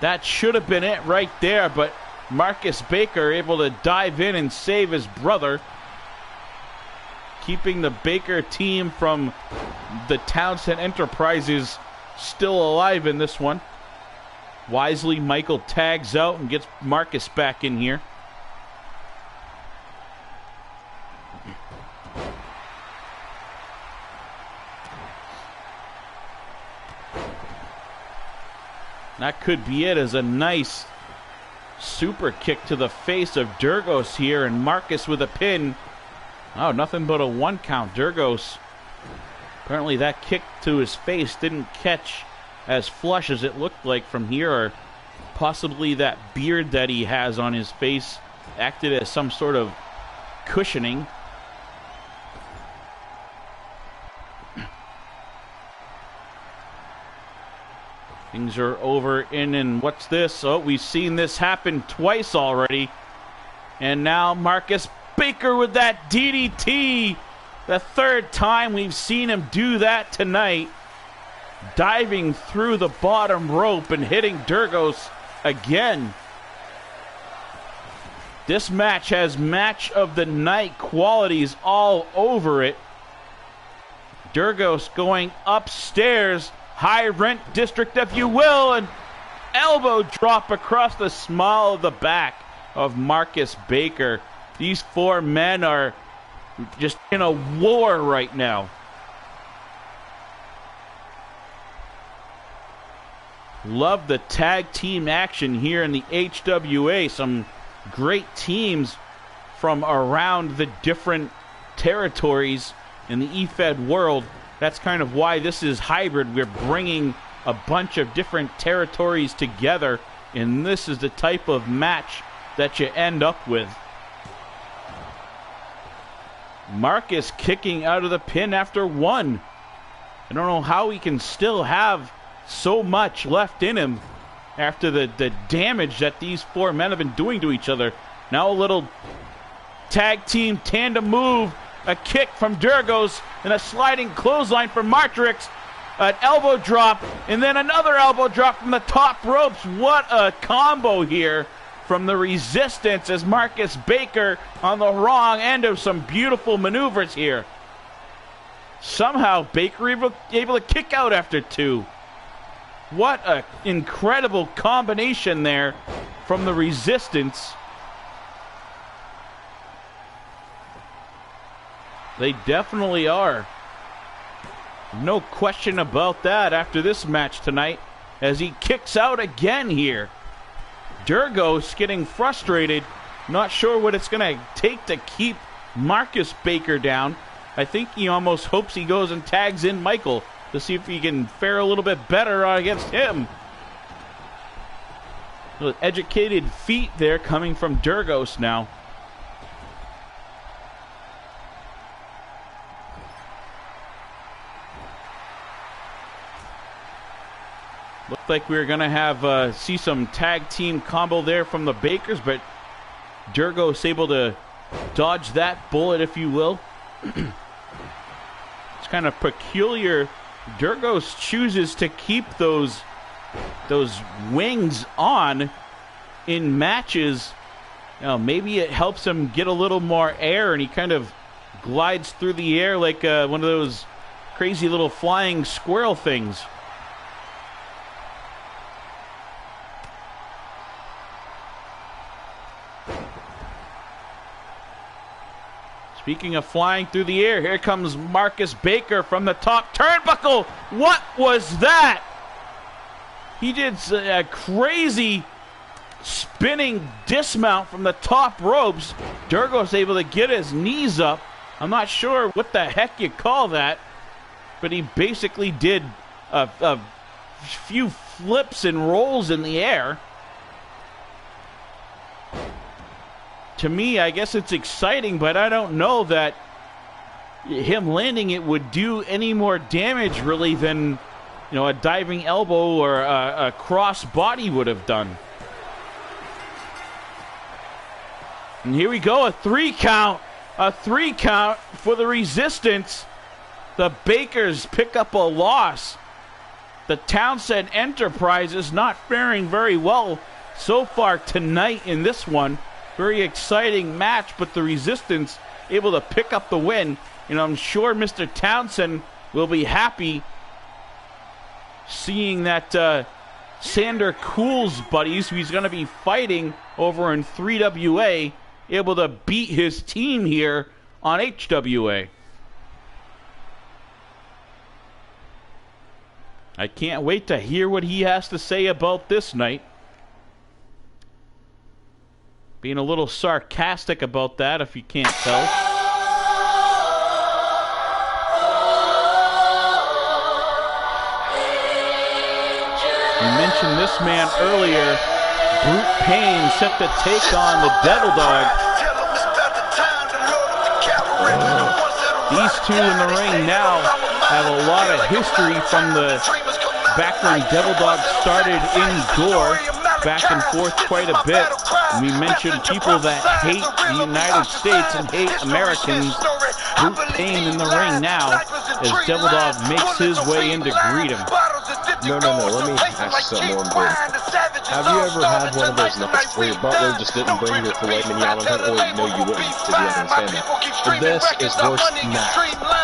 [SPEAKER 1] That should have been it right there, but Marcus Baker able to dive in and save his brother, keeping the Baker team from the Townsend Enterprises still alive in this one. Wisely, Michael tags out and gets Marcus back in here. That could be it, as a nice super kick to the face of Durgos here, and Marcus with a pin. Oh, nothing but a 1 count. Durgos, apparently that kick to his face didn't catch as flush as it looked like from here, or possibly that beard that he has on his face acted as some sort of cushioning. Things are over in, and what's this? Oh, we've seen this happen twice already. And now Marcus Baker with that DDT. The 3rd time we've seen him do that tonight. Diving through the bottom rope and hitting Durgos again. This match has match of the night qualities all over it. Durgos going upstairs. High rent district, if you will, and elbow drop across the small of the back of Marcus Baker. These 4 men are just in a war right now. Love the tag team action here in the HWA. Some great teams from around the different territories in the EFED world. That's kind of why this is hybrid. We're bringing a bunch of different territories together, and this is the type of match that you end up with. Marcus kicking out of the pin after 1. I don't know how he can still have so much left in him after the damage that these 4 men have been doing to each other. Now a little tag team tandem move. A kick from Durgos and a sliding clothesline from Martrix. An elbow drop and then another elbow drop from the top ropes. What a combo here from the Resistance as Marcus Baker on the wrong end of some beautiful maneuvers here. Somehow Baker able to kick out after 2. What an incredible combination there from the Resistance. They definitely are. No question about that after this match tonight as he kicks out again here. Durgos getting frustrated. Not sure what it's going to take to keep Marcus Baker down. I think he almost hopes he goes and tags in Michael to see if he can fare a little bit better against him. Educated feet there coming from Durgos now. Looked like we were going to have see some tag team combo there from the Bakers, but Durgos able to dodge that bullet, if you will. It's kind of peculiar. Durgos chooses to keep those wings on in matches. Now, maybe it helps him get a little more air, and he kind of glides through the air like one of those crazy little flying squirrel things. Speaking of flying through the air, here comes Marcus Baker from the top turnbuckle. What was that? He did a crazy spinning dismount from the top ropes. Durgos able to get his knees up. I'm not sure what the heck you call that, but he basically did a few flips and rolls in the air. To me, I guess it's exciting, but I don't know that him landing it would do any more damage, really, than a diving elbow or a cross body would have done. And here we go, a 3 count. A 3 count for the Resistance. The Bakers pick up a loss. The Townsend Enterprises not faring very well so far tonight in this one. Very exciting match, but the Resistance able to pick up the win. And I'm sure Mr. Townsend will be happy seeing that Sander Cool's buddies, who he's going to be fighting over in 3WA, able to beat his team here on HWA. I can't wait to hear what he has to say about this night. Being a little sarcastic about that, if you can't tell. We mentioned this man earlier. Brute Pain set to take on the Devil Dog. These two in the ring now have a lot of history from the back when Devil Dog started in Gore. Back and forth quite a bit. We mentioned people that hate the United States and hate Americans. Brute Pain in the ring now as Devil Dog makes his way in to greet him.
[SPEAKER 2] No, let me ask something more important. Have you ever had one of those nights where your butler just didn't bring your filet mignon on him? Or no, you wouldn't, because you understand that. But this is worse than that.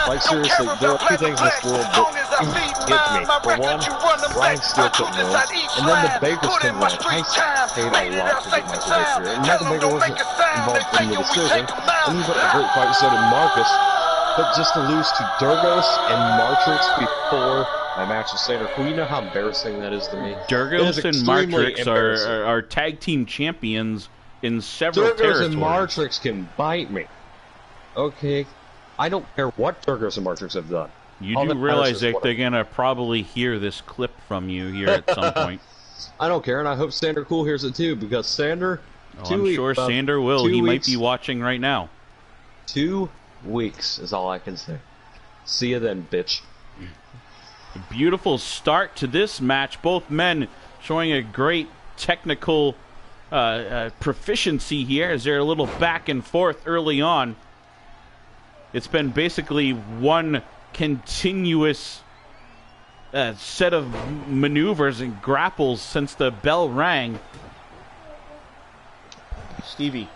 [SPEAKER 2] Like, seriously, there are 2 things in this world that get to me. For one, Ryan Steele couldn't win, and then the Bakers couldn't win. I paid a lot to get Michael Baker here, and Michael Baker wasn't involved in the decision, and he put a great fight, so did Marcus. But just to lose to Durgos and Martrix before my match with Sander, you know how embarrassing that is to me?
[SPEAKER 1] Durgos and Martrix are tag team champions in several territories.
[SPEAKER 2] Durgos and Martrix can bite me. Okay, I don't care what Durgos and Martrix have done.
[SPEAKER 1] You do realize that they're going to probably hear this clip from you here at some point.
[SPEAKER 2] I don't care, and I hope Sander Cool hears it too, because Sander...
[SPEAKER 1] I'm sure Sander will. He might be watching right now.
[SPEAKER 2] 2 weeks is all I can say. See you then, bitch.
[SPEAKER 1] A beautiful start to this match. Both men showing a great technical proficiency here as they're a little back and forth early on. It's been basically one continuous set of maneuvers and grapples since the bell rang. Stevie,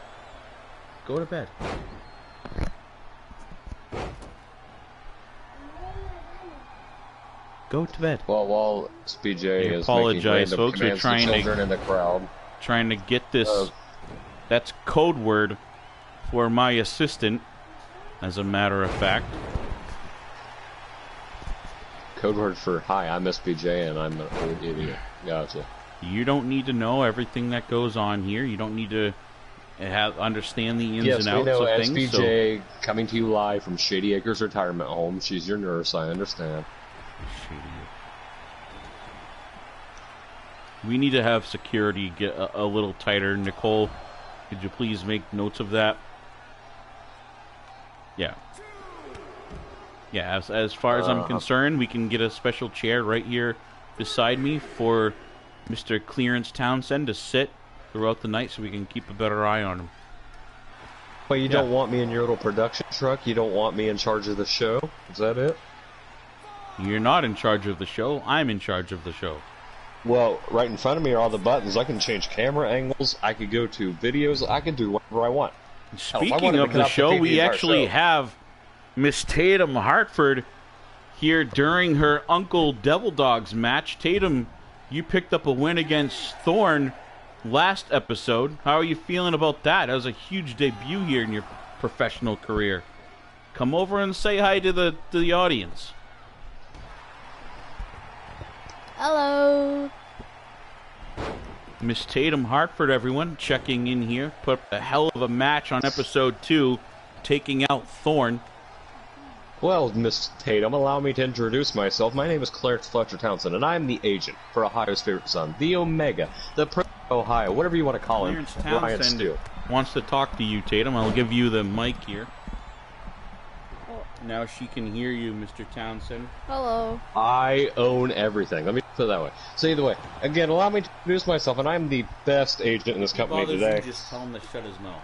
[SPEAKER 1] go to bed. Go to bed.
[SPEAKER 2] Well, while SPJ is
[SPEAKER 1] apologize,
[SPEAKER 2] making
[SPEAKER 1] folks. We're
[SPEAKER 2] commands to children in the crowd,
[SPEAKER 1] trying to get this. That's code word for my assistant, as a matter of fact.
[SPEAKER 2] Code word for hi, I'm SPJ and I'm an old idiot. Gotcha.
[SPEAKER 1] You don't need to know everything that goes on here. You don't need to understand the ins and outs
[SPEAKER 2] know
[SPEAKER 1] of things.
[SPEAKER 2] SPJ coming to you live from Shady Acres Retirement Home. She's your nurse, I understand.
[SPEAKER 1] We need to have security get a little tighter. Nicole, could you please make notes of that? Yeah. Yeah, as far as I'm concerned, we can get a special chair right here beside me for Mr. Clarence Townsend to sit throughout the night so we can keep a better eye on him.
[SPEAKER 2] But you don't want me in your little production truck? You don't want me in charge of the show? Is that it?
[SPEAKER 1] You're not in charge of the show. I'm in charge of the show.
[SPEAKER 2] Well, right in front of me are all the buttons. I can change camera angles. I could go to videos. I can do whatever I want.
[SPEAKER 1] Speaking of the show, we actually have Miss Tatum Hartford here during her Uncle Devil Dogs match. Tatum, you picked up a win against Thorne last episode. How are you feeling about that? That was a huge debut here in your professional career. Come over and say hi to the audience.
[SPEAKER 3] Hello.
[SPEAKER 1] Miss Tatum Hartford, everyone, checking in here. Put a hell of a match on episode 2, taking out Thorne.
[SPEAKER 2] Well, Miss Tatum, allow me to introduce myself. My name is Clarence Fletcher Townsend, and I'm the agent for Ohio's favorite son, the Omega, the Prince of Ohio, whatever you want to call him, Ryan Steele.
[SPEAKER 1] Wants to talk to you, Tatum. I'll give you the mic here. Now she can hear you, Mr. Townsend.
[SPEAKER 3] Hello.
[SPEAKER 2] I own everything. Let me put it that way. So either way, again, allow me to introduce myself, and I'm the best agent in this company today.
[SPEAKER 1] Just tell him to shut his mouth.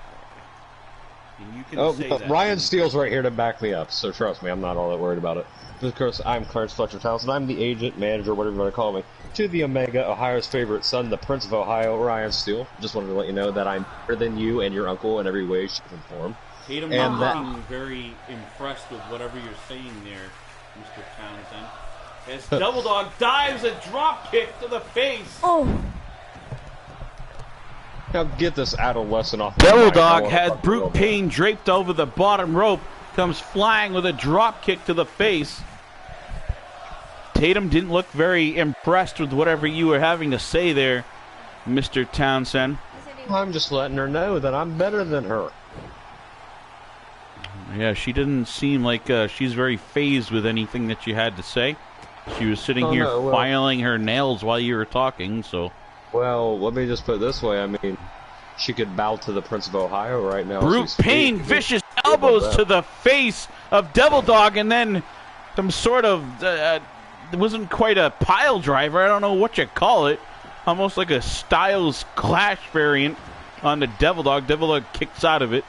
[SPEAKER 1] And you can say that.
[SPEAKER 2] Ryan Steele's right here to back me up, so trust me, I'm not all that worried about it. Of course, I'm Clarence Fletcher Townsend. I'm the agent, manager, whatever you want to call me, to the Omega, Ohio's favorite son, the Prince of Ohio, Ryan Steele. Just wanted to let you know that I'm better than you and your uncle in every way, shape, and form.
[SPEAKER 1] Tatum is looking very impressed with whatever you're saying there, Mr. Townsend. As Double Dog dives a drop kick to the face.
[SPEAKER 3] Oh.
[SPEAKER 2] Now get this adolescent off.
[SPEAKER 1] Double Dog had Brute Pain draped over the bottom rope, comes flying with a drop kick to the face. Tatum didn't look very impressed with whatever you were having to say there, Mr. Townsend.
[SPEAKER 2] I'm just letting her know that I'm better than her.
[SPEAKER 1] Yeah, she didn't seem like she's very phased with anything that you had to say. She was sitting here filing her nails while you were talking, so...
[SPEAKER 2] Well, let me just put it this way. I mean, she could bow to the Prince of Ohio right now.
[SPEAKER 1] Brute Pain, vicious elbows to the face of Devil Dog, and then some sort of... it wasn't quite a pile driver. I don't know what you call it. Almost like a Styles Clash variant on the Devil Dog. Devil Dog kicks out of it.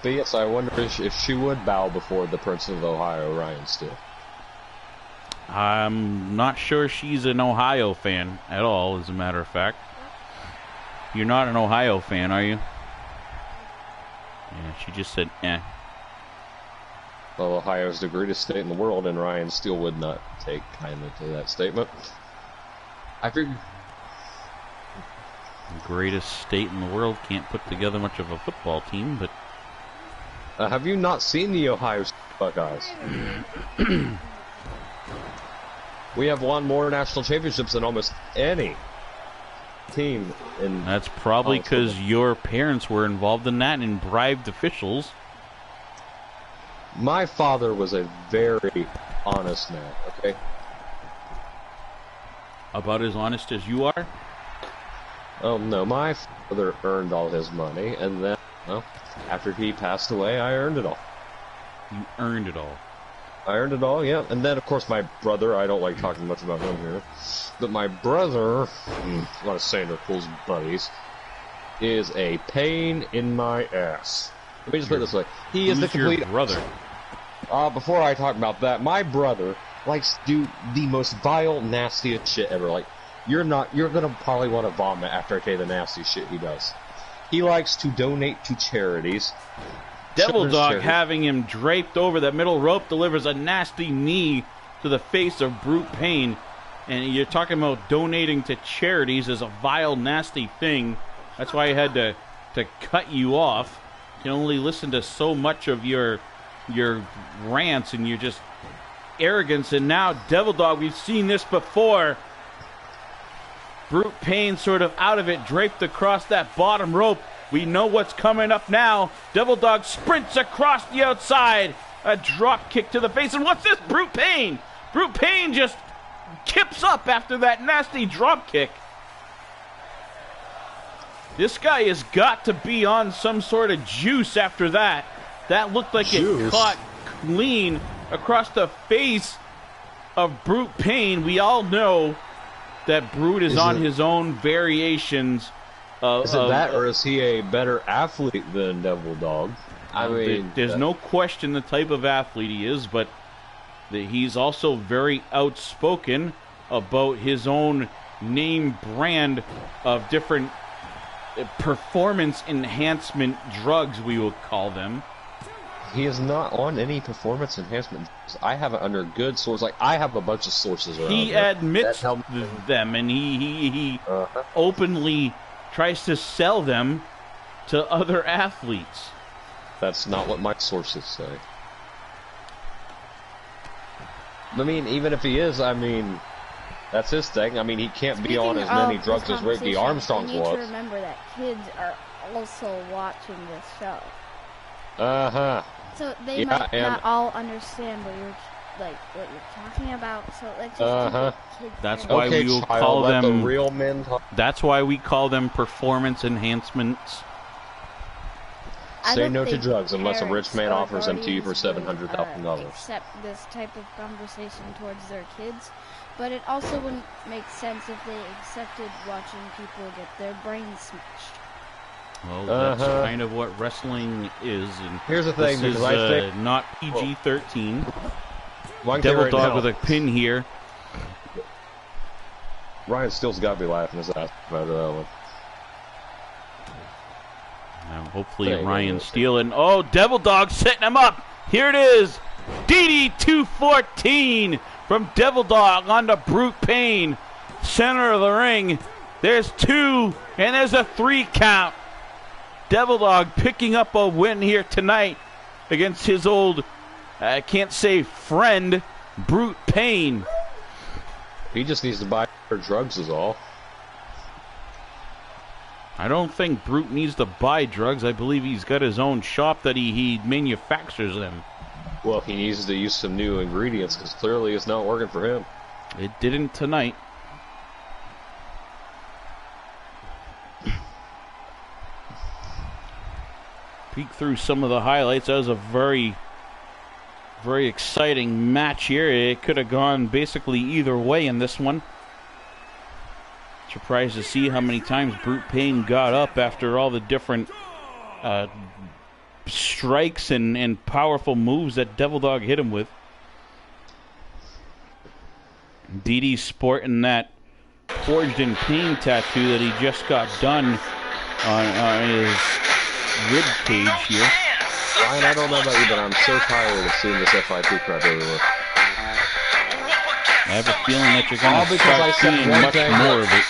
[SPEAKER 2] But yes, I wonder if she would bow before the Prince of Ohio, Ryan Steele.
[SPEAKER 1] I'm not sure she's an Ohio fan at all, as a matter of fact. You're not an Ohio fan, are you? Yeah, she just said, eh.
[SPEAKER 2] Well, Ohio's the greatest state in the world, and Ryan Steele would not take kindly to that statement. I figured...
[SPEAKER 1] The greatest state in the world can't put together much of a football team, but...
[SPEAKER 2] have you not seen the Ohio Buckeyes? We have won more national championships than almost any team in...
[SPEAKER 1] That's probably because your parents were involved in that and bribed officials.
[SPEAKER 2] My father was a very honest man, okay?
[SPEAKER 1] About as honest as you are?
[SPEAKER 2] Oh, no, my father earned all his money, and then Well, after he passed away, I earned it all.
[SPEAKER 1] You earned it all.
[SPEAKER 2] I earned it all, yeah. And then, of course, my brother, I don't like talking much about him here, but my brother, a lot of Sandra Cool's buddies, is a pain in my ass. Let me just put it this way. He is the complete...
[SPEAKER 1] your brother?
[SPEAKER 2] Before I talk about that, my brother likes to do the most vile, nastiest shit ever. Like, you're gonna probably want to vomit after I tell you the nasty shit he does. He likes to donate to charities.
[SPEAKER 1] Devil Dog having him draped over that middle rope delivers a nasty knee to the face of Brute Pain. And you're talking about donating to charities as a vile, nasty thing. That's why I had to cut you off. You can only listen to so much of your rants and your just arrogance. And now Devil Dog, we've seen this before. Brute Pain sort of out of it, draped across that bottom rope. We know what's coming up now. Devil Dog sprints across the outside. A drop kick to the face. And what's this? Brute Pain. Brute Pain just kips up after that nasty drop kick. This guy has got to be on some sort of juice after that. That looked like it caught clean across the face of Brute Pain. We all know that Brute is on his own variations.
[SPEAKER 2] Is it that, or is he a better athlete than Devil Dog? I mean,
[SPEAKER 1] there's no question the type of athlete he is, but he's also very outspoken about his own name brand of different performance enhancement drugs, we will call them.
[SPEAKER 2] He is not on any performance enhancement drugs. I have it under good sources. Like, I have a bunch of sources around
[SPEAKER 1] He admits them, and he openly tries to sell them to other athletes.
[SPEAKER 2] That's not what my sources say. I mean, even if he is, I mean, that's his thing. I mean, he can't be on as many drugs as Ricky Armstrong was.
[SPEAKER 3] You need to remember that kids are also watching this show.
[SPEAKER 2] Uh-huh.
[SPEAKER 3] So they might not all understand what you're talking about. So let's just keep it kids.
[SPEAKER 1] That's why we will call them
[SPEAKER 2] the real men talk.
[SPEAKER 1] That's why we call them performance enhancements.
[SPEAKER 2] Say no to drugs unless a rich man offers them to you for $700,000.
[SPEAKER 3] Accept this type of conversation towards their kids, but it also wouldn't make sense if they accepted watching people get their brains smashed.
[SPEAKER 1] Well, that's kind of what wrestling is. And
[SPEAKER 2] here's the thing,
[SPEAKER 1] this is
[SPEAKER 2] I think
[SPEAKER 1] not PG-13.
[SPEAKER 2] Well,
[SPEAKER 1] Devil Dog with a pin here.
[SPEAKER 2] Ryan Steele's got to be laughing his ass about that one.
[SPEAKER 1] Hopefully Ryan Steele and Devil Dog setting him up. Here it is, DD 214 from Devil Dog onto Brute Pain, center of the ring. There's 2 and there's a 3 count. Devil Dog picking up a win here tonight against his old, I can't say friend, Brute Pain.
[SPEAKER 2] He just needs to buy drugs is all.
[SPEAKER 1] I don't think Brute needs to buy drugs. I believe he's got his own shop that he manufactures them.
[SPEAKER 2] Well, he needs to use some new ingredients because clearly it's not working for him.
[SPEAKER 1] It didn't tonight. Peek through some of the highlights. That was a very, very exciting match here. It could have gone basically either way in this one. Surprised to see how many times Brute Pain got up after all the different strikes and powerful moves that Devil Dog hit him with. DD sporting that Forged in Pain tattoo that he just got done on his rib cage here.
[SPEAKER 2] Ryan, I don't know about you, but I'm so tired of seeing this FIP crap everywhere.
[SPEAKER 1] I have a feeling that you're going to start seeing much more of it.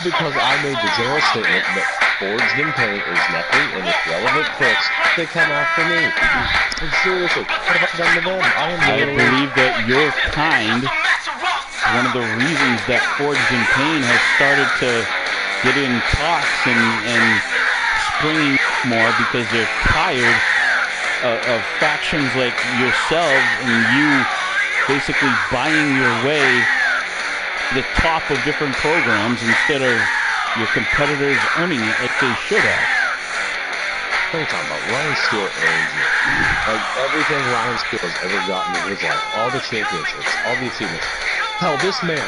[SPEAKER 2] Because I made the general statement that Forged in Pain is nothing, and if relevant pricks, they come after me. And seriously, what have I done to them?
[SPEAKER 1] I believe that your kind, one of the reasons that Forged in Pain has started to get in talks and springing more because they're tired of factions like yourselves and you basically buying your way to the top of different programs instead of your competitors earning it like they should have.
[SPEAKER 2] What are you talking about? Ryan Steele owns it. Like, everything Ryan Steele has ever gotten in his life, all the championships, all the achievements. Hell, this man,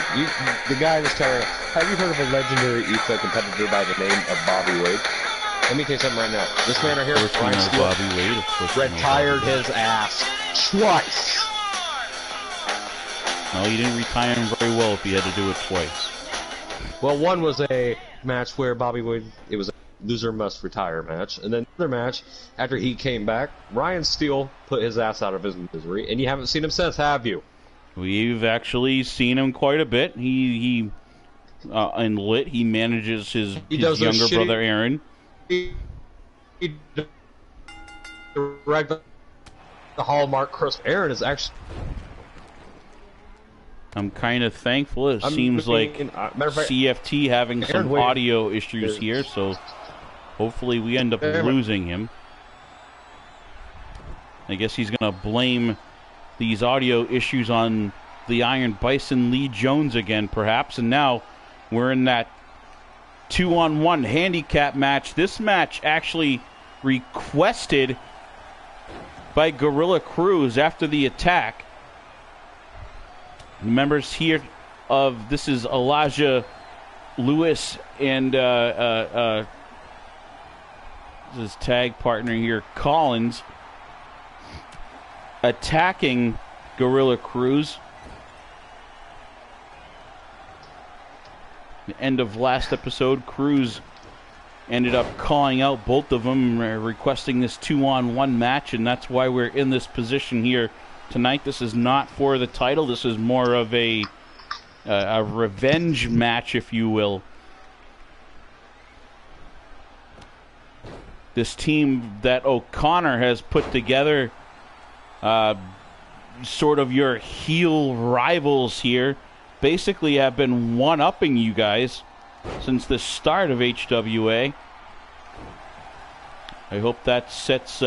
[SPEAKER 2] the guy in this trailer, have you heard of a legendary EFA competitor by the name of Bobby Wade? Let me tell you something right now. This man right here, Ryan Steele,
[SPEAKER 1] Bobby Wade,
[SPEAKER 2] retired his ass twice.
[SPEAKER 1] No, he didn't retire him very well if he had to do it twice.
[SPEAKER 2] Well, one was a match where Bobby Wade, it was a loser must retire match, and then another match, after he came back, Ryan Steele put his ass out of his misery, and you haven't seen him since, have you?
[SPEAKER 1] We've actually seen him quite a bit. He in Lit, he manages his younger brother, Aaron.
[SPEAKER 2] He direct the Hallmark Christmas. Aaron is actually...
[SPEAKER 1] I'm kind of thankful. It seems like CFT having some audio issues here, so hopefully we end up losing him. I guess he's going to blame these audio issues on the Iron Bison Lee Jones again, perhaps. And now we're in that 2-on-1 handicap match. This match actually requested by Gorilla Cruz after the attack. Members here of this is Elijah Lewis and his tag partner here, Collins, attacking Gorilla Cruz. The end of last episode, Cruz ended up calling out both of them, requesting this 2-on-1 match, and that's why we're in this position here tonight. This is not for the title. This is more of a revenge match, if you will. This team that O'Connor has put together, sort of your heel rivals here, basically have been one-upping you guys since the start of HWA. I hope that sets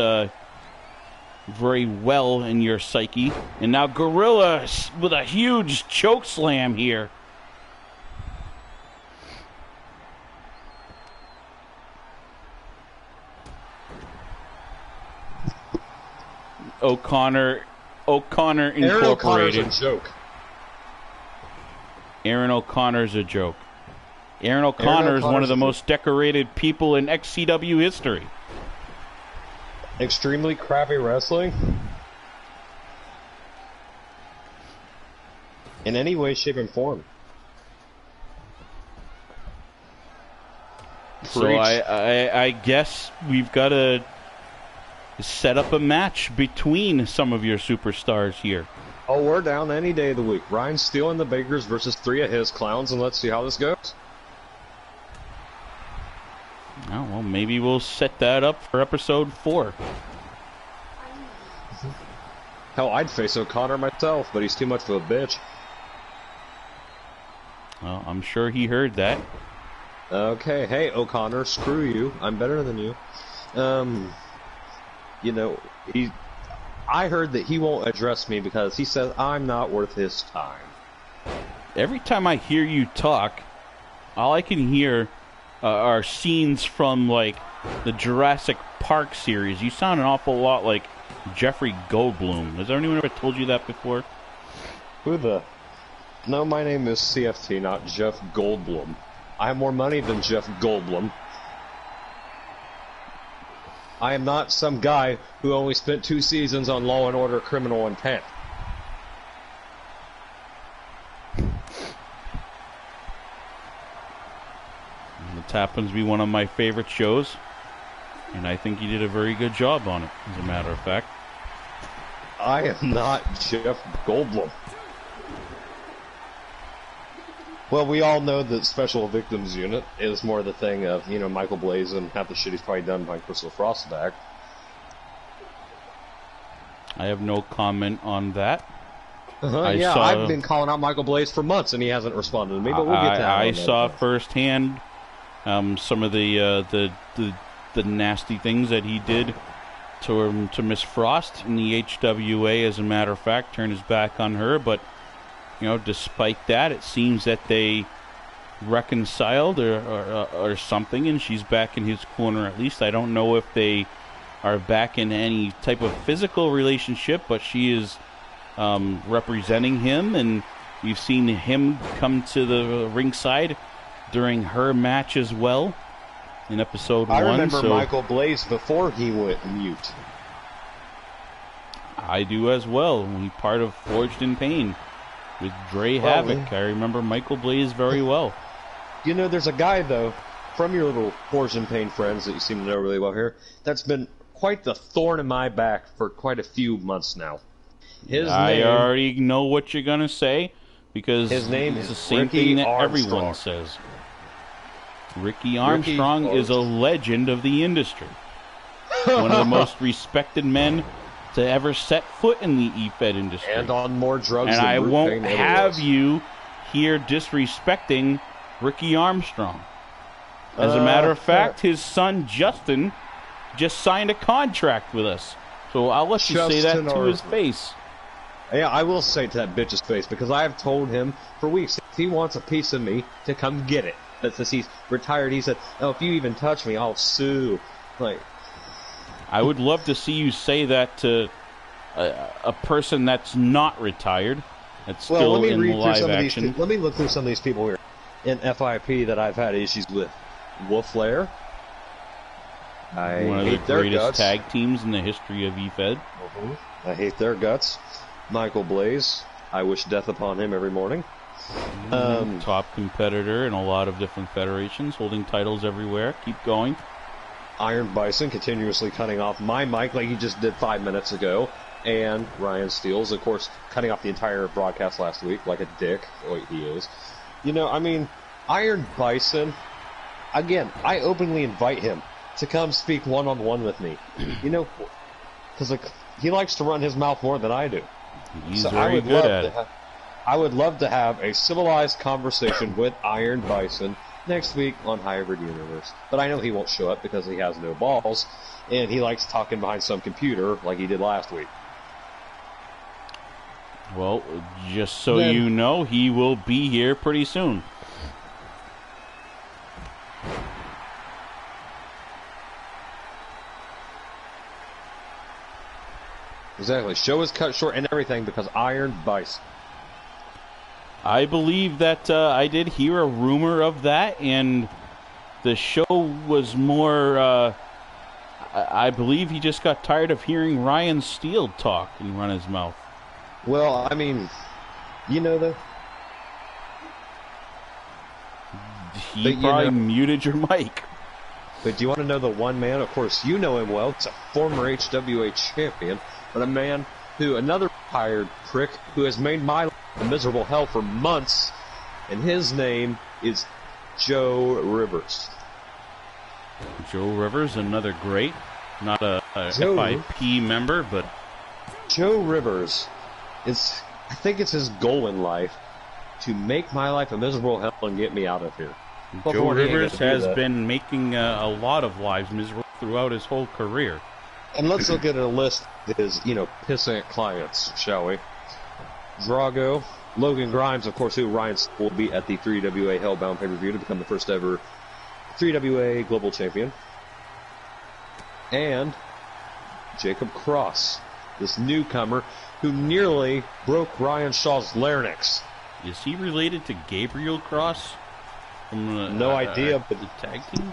[SPEAKER 1] very well in your psyche. And now Gorilla with a huge choke slam here. O'Connor Incorporated.
[SPEAKER 2] Aaron O'Connor's a joke.
[SPEAKER 1] Aaron O'Connor's a joke. Aaron O'Connor is one of the most decorated people in XCW history.
[SPEAKER 2] Extremely crappy wrestling. In any way, shape, and form.
[SPEAKER 1] So I guess we've got to set up a match between some of your superstars here.
[SPEAKER 2] Oh, we're down any day of the week. Ryan Steele and the Bakers versus 3 of his clowns, and let's see how this goes.
[SPEAKER 1] Oh, well, maybe we'll set that up for episode 4.
[SPEAKER 2] Hell, I'd face O'Connor myself, but he's too much of a bitch.
[SPEAKER 1] Well, I'm sure he heard that.
[SPEAKER 2] Okay, hey, O'Connor, screw you. I'm better than you. You know, I heard that he won't address me because he says I'm not worth his time.
[SPEAKER 1] Every time I hear you talk, all I can hear are scenes from, like, the Jurassic Park series. You sound an awful lot like Jeffrey Goldblum. Has anyone ever told you that before?
[SPEAKER 2] Who the? No, my name is CFT, not Jeff Goldblum. I have more money than Jeff Goldblum. I am not some guy who only spent 2 seasons on Law & Order Criminal Intent.
[SPEAKER 1] It happens to be one of my favorite shows, and I think you did a very good job on it, as a matter of fact.
[SPEAKER 2] I am not Jeff Goldblum. Well, we all know that Special Victims Unit is more the thing of, you know, Michael Blaze and half the shit he's probably done behind Crystal Frost's back.
[SPEAKER 1] I have no comment on that.
[SPEAKER 2] I've been calling out Michael Blaze for months, and he hasn't responded to me, but we'll get to that.
[SPEAKER 1] I saw firsthand some of the nasty things that he did to Miss Frost in the HWA, as a matter of fact, turned his back on her, but you know, despite that, it seems that they reconciled or something, and she's back in his corner at least. I don't know if they are back in any type of physical relationship, but she is representing him, and we've seen him come to the ringside during her match as well in episode 1.
[SPEAKER 2] I remember Michael Blaze before he went mute.
[SPEAKER 1] I do as well. He's part of Forged in Pain with Dre Havoc. I remember Michael Blaze very well.
[SPEAKER 2] You know, there's a guy, though, from your little Forged in Pain friends that you seem to know really well here, that's been quite the thorn in my back for quite a few months now.
[SPEAKER 1] I already know what you're going to say, because
[SPEAKER 2] his name
[SPEAKER 1] is
[SPEAKER 2] is
[SPEAKER 1] the same
[SPEAKER 2] Ricky
[SPEAKER 1] thing that
[SPEAKER 2] Armstrong.
[SPEAKER 1] everyone says. Ricky Armstrong is a legend of the industry. One of the most respected men to ever set foot in the EFED industry.
[SPEAKER 2] And on more drugs
[SPEAKER 1] and
[SPEAKER 2] than
[SPEAKER 1] I
[SPEAKER 2] Bruce
[SPEAKER 1] won't
[SPEAKER 2] Payne ever
[SPEAKER 1] have
[SPEAKER 2] was.
[SPEAKER 1] you here disrespecting Ricky Armstrong. As a matter of fact, his son Justin just signed a contract with us. So I'll let you say that to his face.
[SPEAKER 2] Yeah, I will say to that bitch's face, because I have told him for weeks, if he wants a piece of me, to come get it. But since he's retired, he said, "Oh, if you even touch me, I'll sue." Like,
[SPEAKER 1] I would love to see you say that to a person that's not retired, that's still in live action.
[SPEAKER 2] Let me look through some of these people here in FIP that I've had issues with. Wolf Flair. I
[SPEAKER 1] One of
[SPEAKER 2] hate
[SPEAKER 1] the
[SPEAKER 2] their
[SPEAKER 1] greatest
[SPEAKER 2] guts.
[SPEAKER 1] tag teams in the history of EFED.
[SPEAKER 2] I hate their guts. Michael Blaze. I wish death upon him every morning.
[SPEAKER 1] Top competitor in a lot of different federations, holding titles everywhere. Keep going.
[SPEAKER 2] Iron Bison continuously cutting off my mic like he just did 5 minutes ago. And Ryan Steele's, of course, cutting off the entire broadcast last week like a dick. Wait, he is. You know, I mean, Iron Bison, again, I openly invite him to come speak one-on-one with me. You know, because he likes to run his mouth more than I do.
[SPEAKER 1] He's very good at it.
[SPEAKER 2] I would love to have a civilized conversation with Iron Bison next week on Hybrid Universe. But I know he won't show up because he has no balls, and he likes talking behind some computer like he did last week.
[SPEAKER 1] Well, just so you know, he will be here pretty soon.
[SPEAKER 2] Exactly. Show is cut short and everything because Iron Bison.
[SPEAKER 1] I believe that I did hear a rumor of that, and the show was more... I believe he just got tired of hearing Ryan Steele talk and run his mouth.
[SPEAKER 2] Well, I mean, you know, though.
[SPEAKER 1] He probably muted your mic.
[SPEAKER 2] But do you want to know the one man? Of course, you know him well. It's a former HWA champion, but a man who, another retired prick, who has made my life a miserable hell for months, and his name is Joe Rivers.
[SPEAKER 1] Joe Rivers, another great, not a FIP member, but...
[SPEAKER 2] Joe Rivers is, I think it's his goal in life to make my life a miserable hell and get me out of here.
[SPEAKER 1] Joe Rivers has been making a lot of lives miserable throughout his whole career.
[SPEAKER 2] And let's look at a list of his, pissant clients, shall we? Drago, Logan Grimes, of course, who Ryan will be at the 3WA Hellbound pay-per-view to become the first ever 3WA Global Champion. And Jacob Cross, this newcomer who nearly broke Ryan Shaw's larynx.
[SPEAKER 1] Is he related to Gabriel Cross? From
[SPEAKER 2] no idea, but
[SPEAKER 1] the tag team?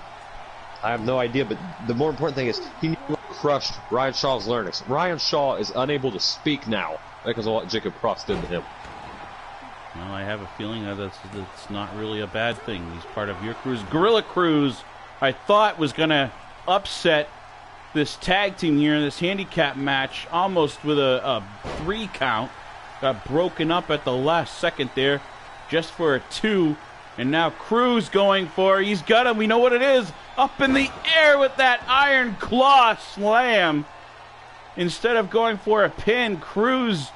[SPEAKER 2] I have no idea, but the more important thing is he nearly crushed Ryan Shaw's larynx. Ryan Shaw is unable to speak now because of what Jacob Cross did to him.
[SPEAKER 1] Well, I have a feeling that's not really a bad thing. He's part of your crew's Gorilla Cruise. I thought was going to upset this tag team here in this handicap match almost with a 3 count. Got broken up at the last second there just for a 2. And now Cruz going for, he's got him, we know what it is, up in the air with that Iron Claw slam. Instead of going for a pin, Cruz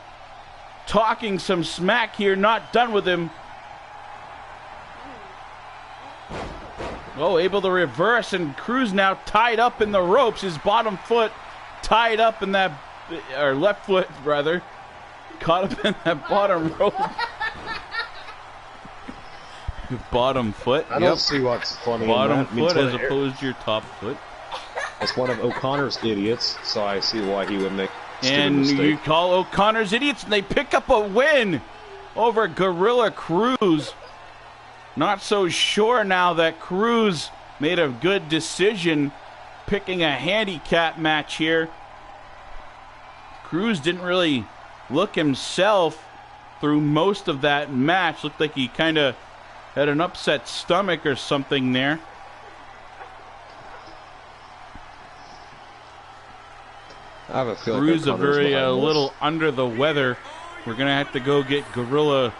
[SPEAKER 1] talking some smack here, not done with him. Oh, able to reverse, and Cruz now tied up in the ropes, his bottom foot tied up in that, or left foot rather, caught up in that bottom rope. Bottom foot.
[SPEAKER 2] I don't see what's funny.
[SPEAKER 1] Bottom foot as opposed to your top foot.
[SPEAKER 2] It's one of O'Connor's idiots, so I see why he would make a stupid
[SPEAKER 1] And
[SPEAKER 2] mistake.
[SPEAKER 1] you call O'Connor's idiots, and they pick up a win over Gorilla Cruz. Not so sure now that Cruz made a good decision picking a handicap match here. Cruz didn't really look himself through most of that match. Looked like he kind of had an upset stomach or something there.
[SPEAKER 2] I have a feeling
[SPEAKER 1] Cruz a
[SPEAKER 2] O'Connor's
[SPEAKER 1] very
[SPEAKER 2] behind this.
[SPEAKER 1] little under the weather. We're going to have to go get Gorilla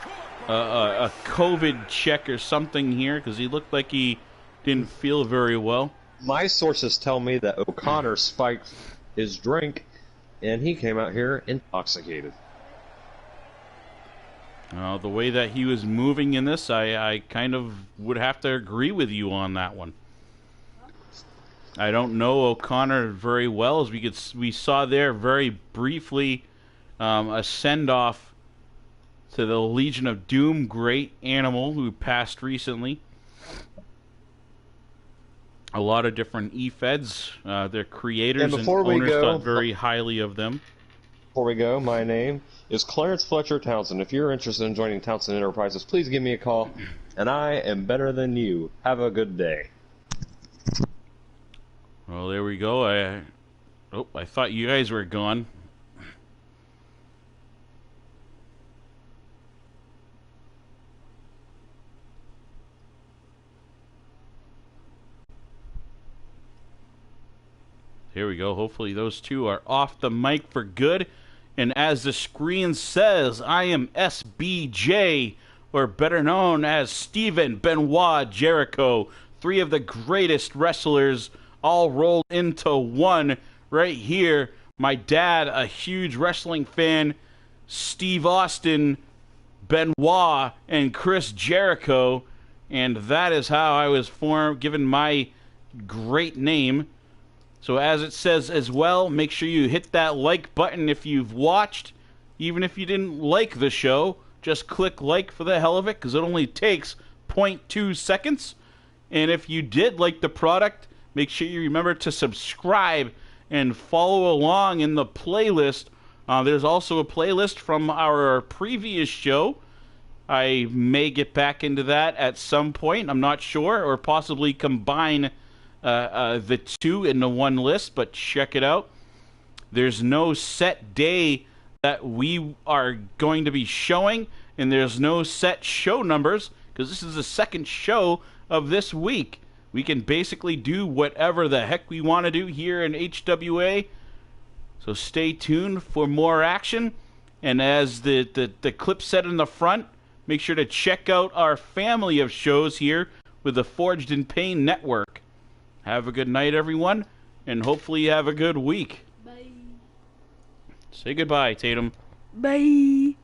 [SPEAKER 1] a COVID check or something here because he looked like he didn't feel very well.
[SPEAKER 2] My sources tell me that O'Connor spiked his drink, and he came out here intoxicated.
[SPEAKER 1] The way that he was moving in this, I kind of would have to agree with you on that one. I don't know O'Connor very well, as we saw there very briefly a send-off to the Legion of Doom great animal who passed recently. A lot of different e-feds, their creators and owners thought very highly of them.
[SPEAKER 2] Before we go, my name is Clarence Fletcher Townsend. If you're interested in joining Townsend Enterprises, please give me a call, and I am better than you. Have a good day.
[SPEAKER 1] Well, there we go. I thought you guys were gone. Here we go. Hopefully those two are off the mic for good. And as the screen says, I am SBJ, or better known as Steven Benoit Jericho. Three of the greatest wrestlers all rolled into one right here. My dad, a huge wrestling fan, Steve Austin, Benoit, and Chris Jericho. And that is how I was given my great name. So as it says as well, make sure you hit that like button if you've watched. Even if you didn't like the show, just click like for the hell of it, because it only takes 0.2 seconds. And if you did like the product, make sure you remember to subscribe and follow along in the playlist. There's also a playlist from our previous show. I may get back into that at some point. I'm not sure, or possibly combine the two into one list, but check it out. There's no set day that we are going to be showing, and there's no set show numbers, because this is the second show of this week. We can basically do whatever the heck we want to do here in HWA, so stay tuned for more action. And as the clip said in the front, make sure to check out our family of shows here with the Forged in Pain Network. Have a good night, everyone, and hopefully you have a good week.
[SPEAKER 3] Bye.
[SPEAKER 1] Say goodbye, Tatum.
[SPEAKER 3] Bye.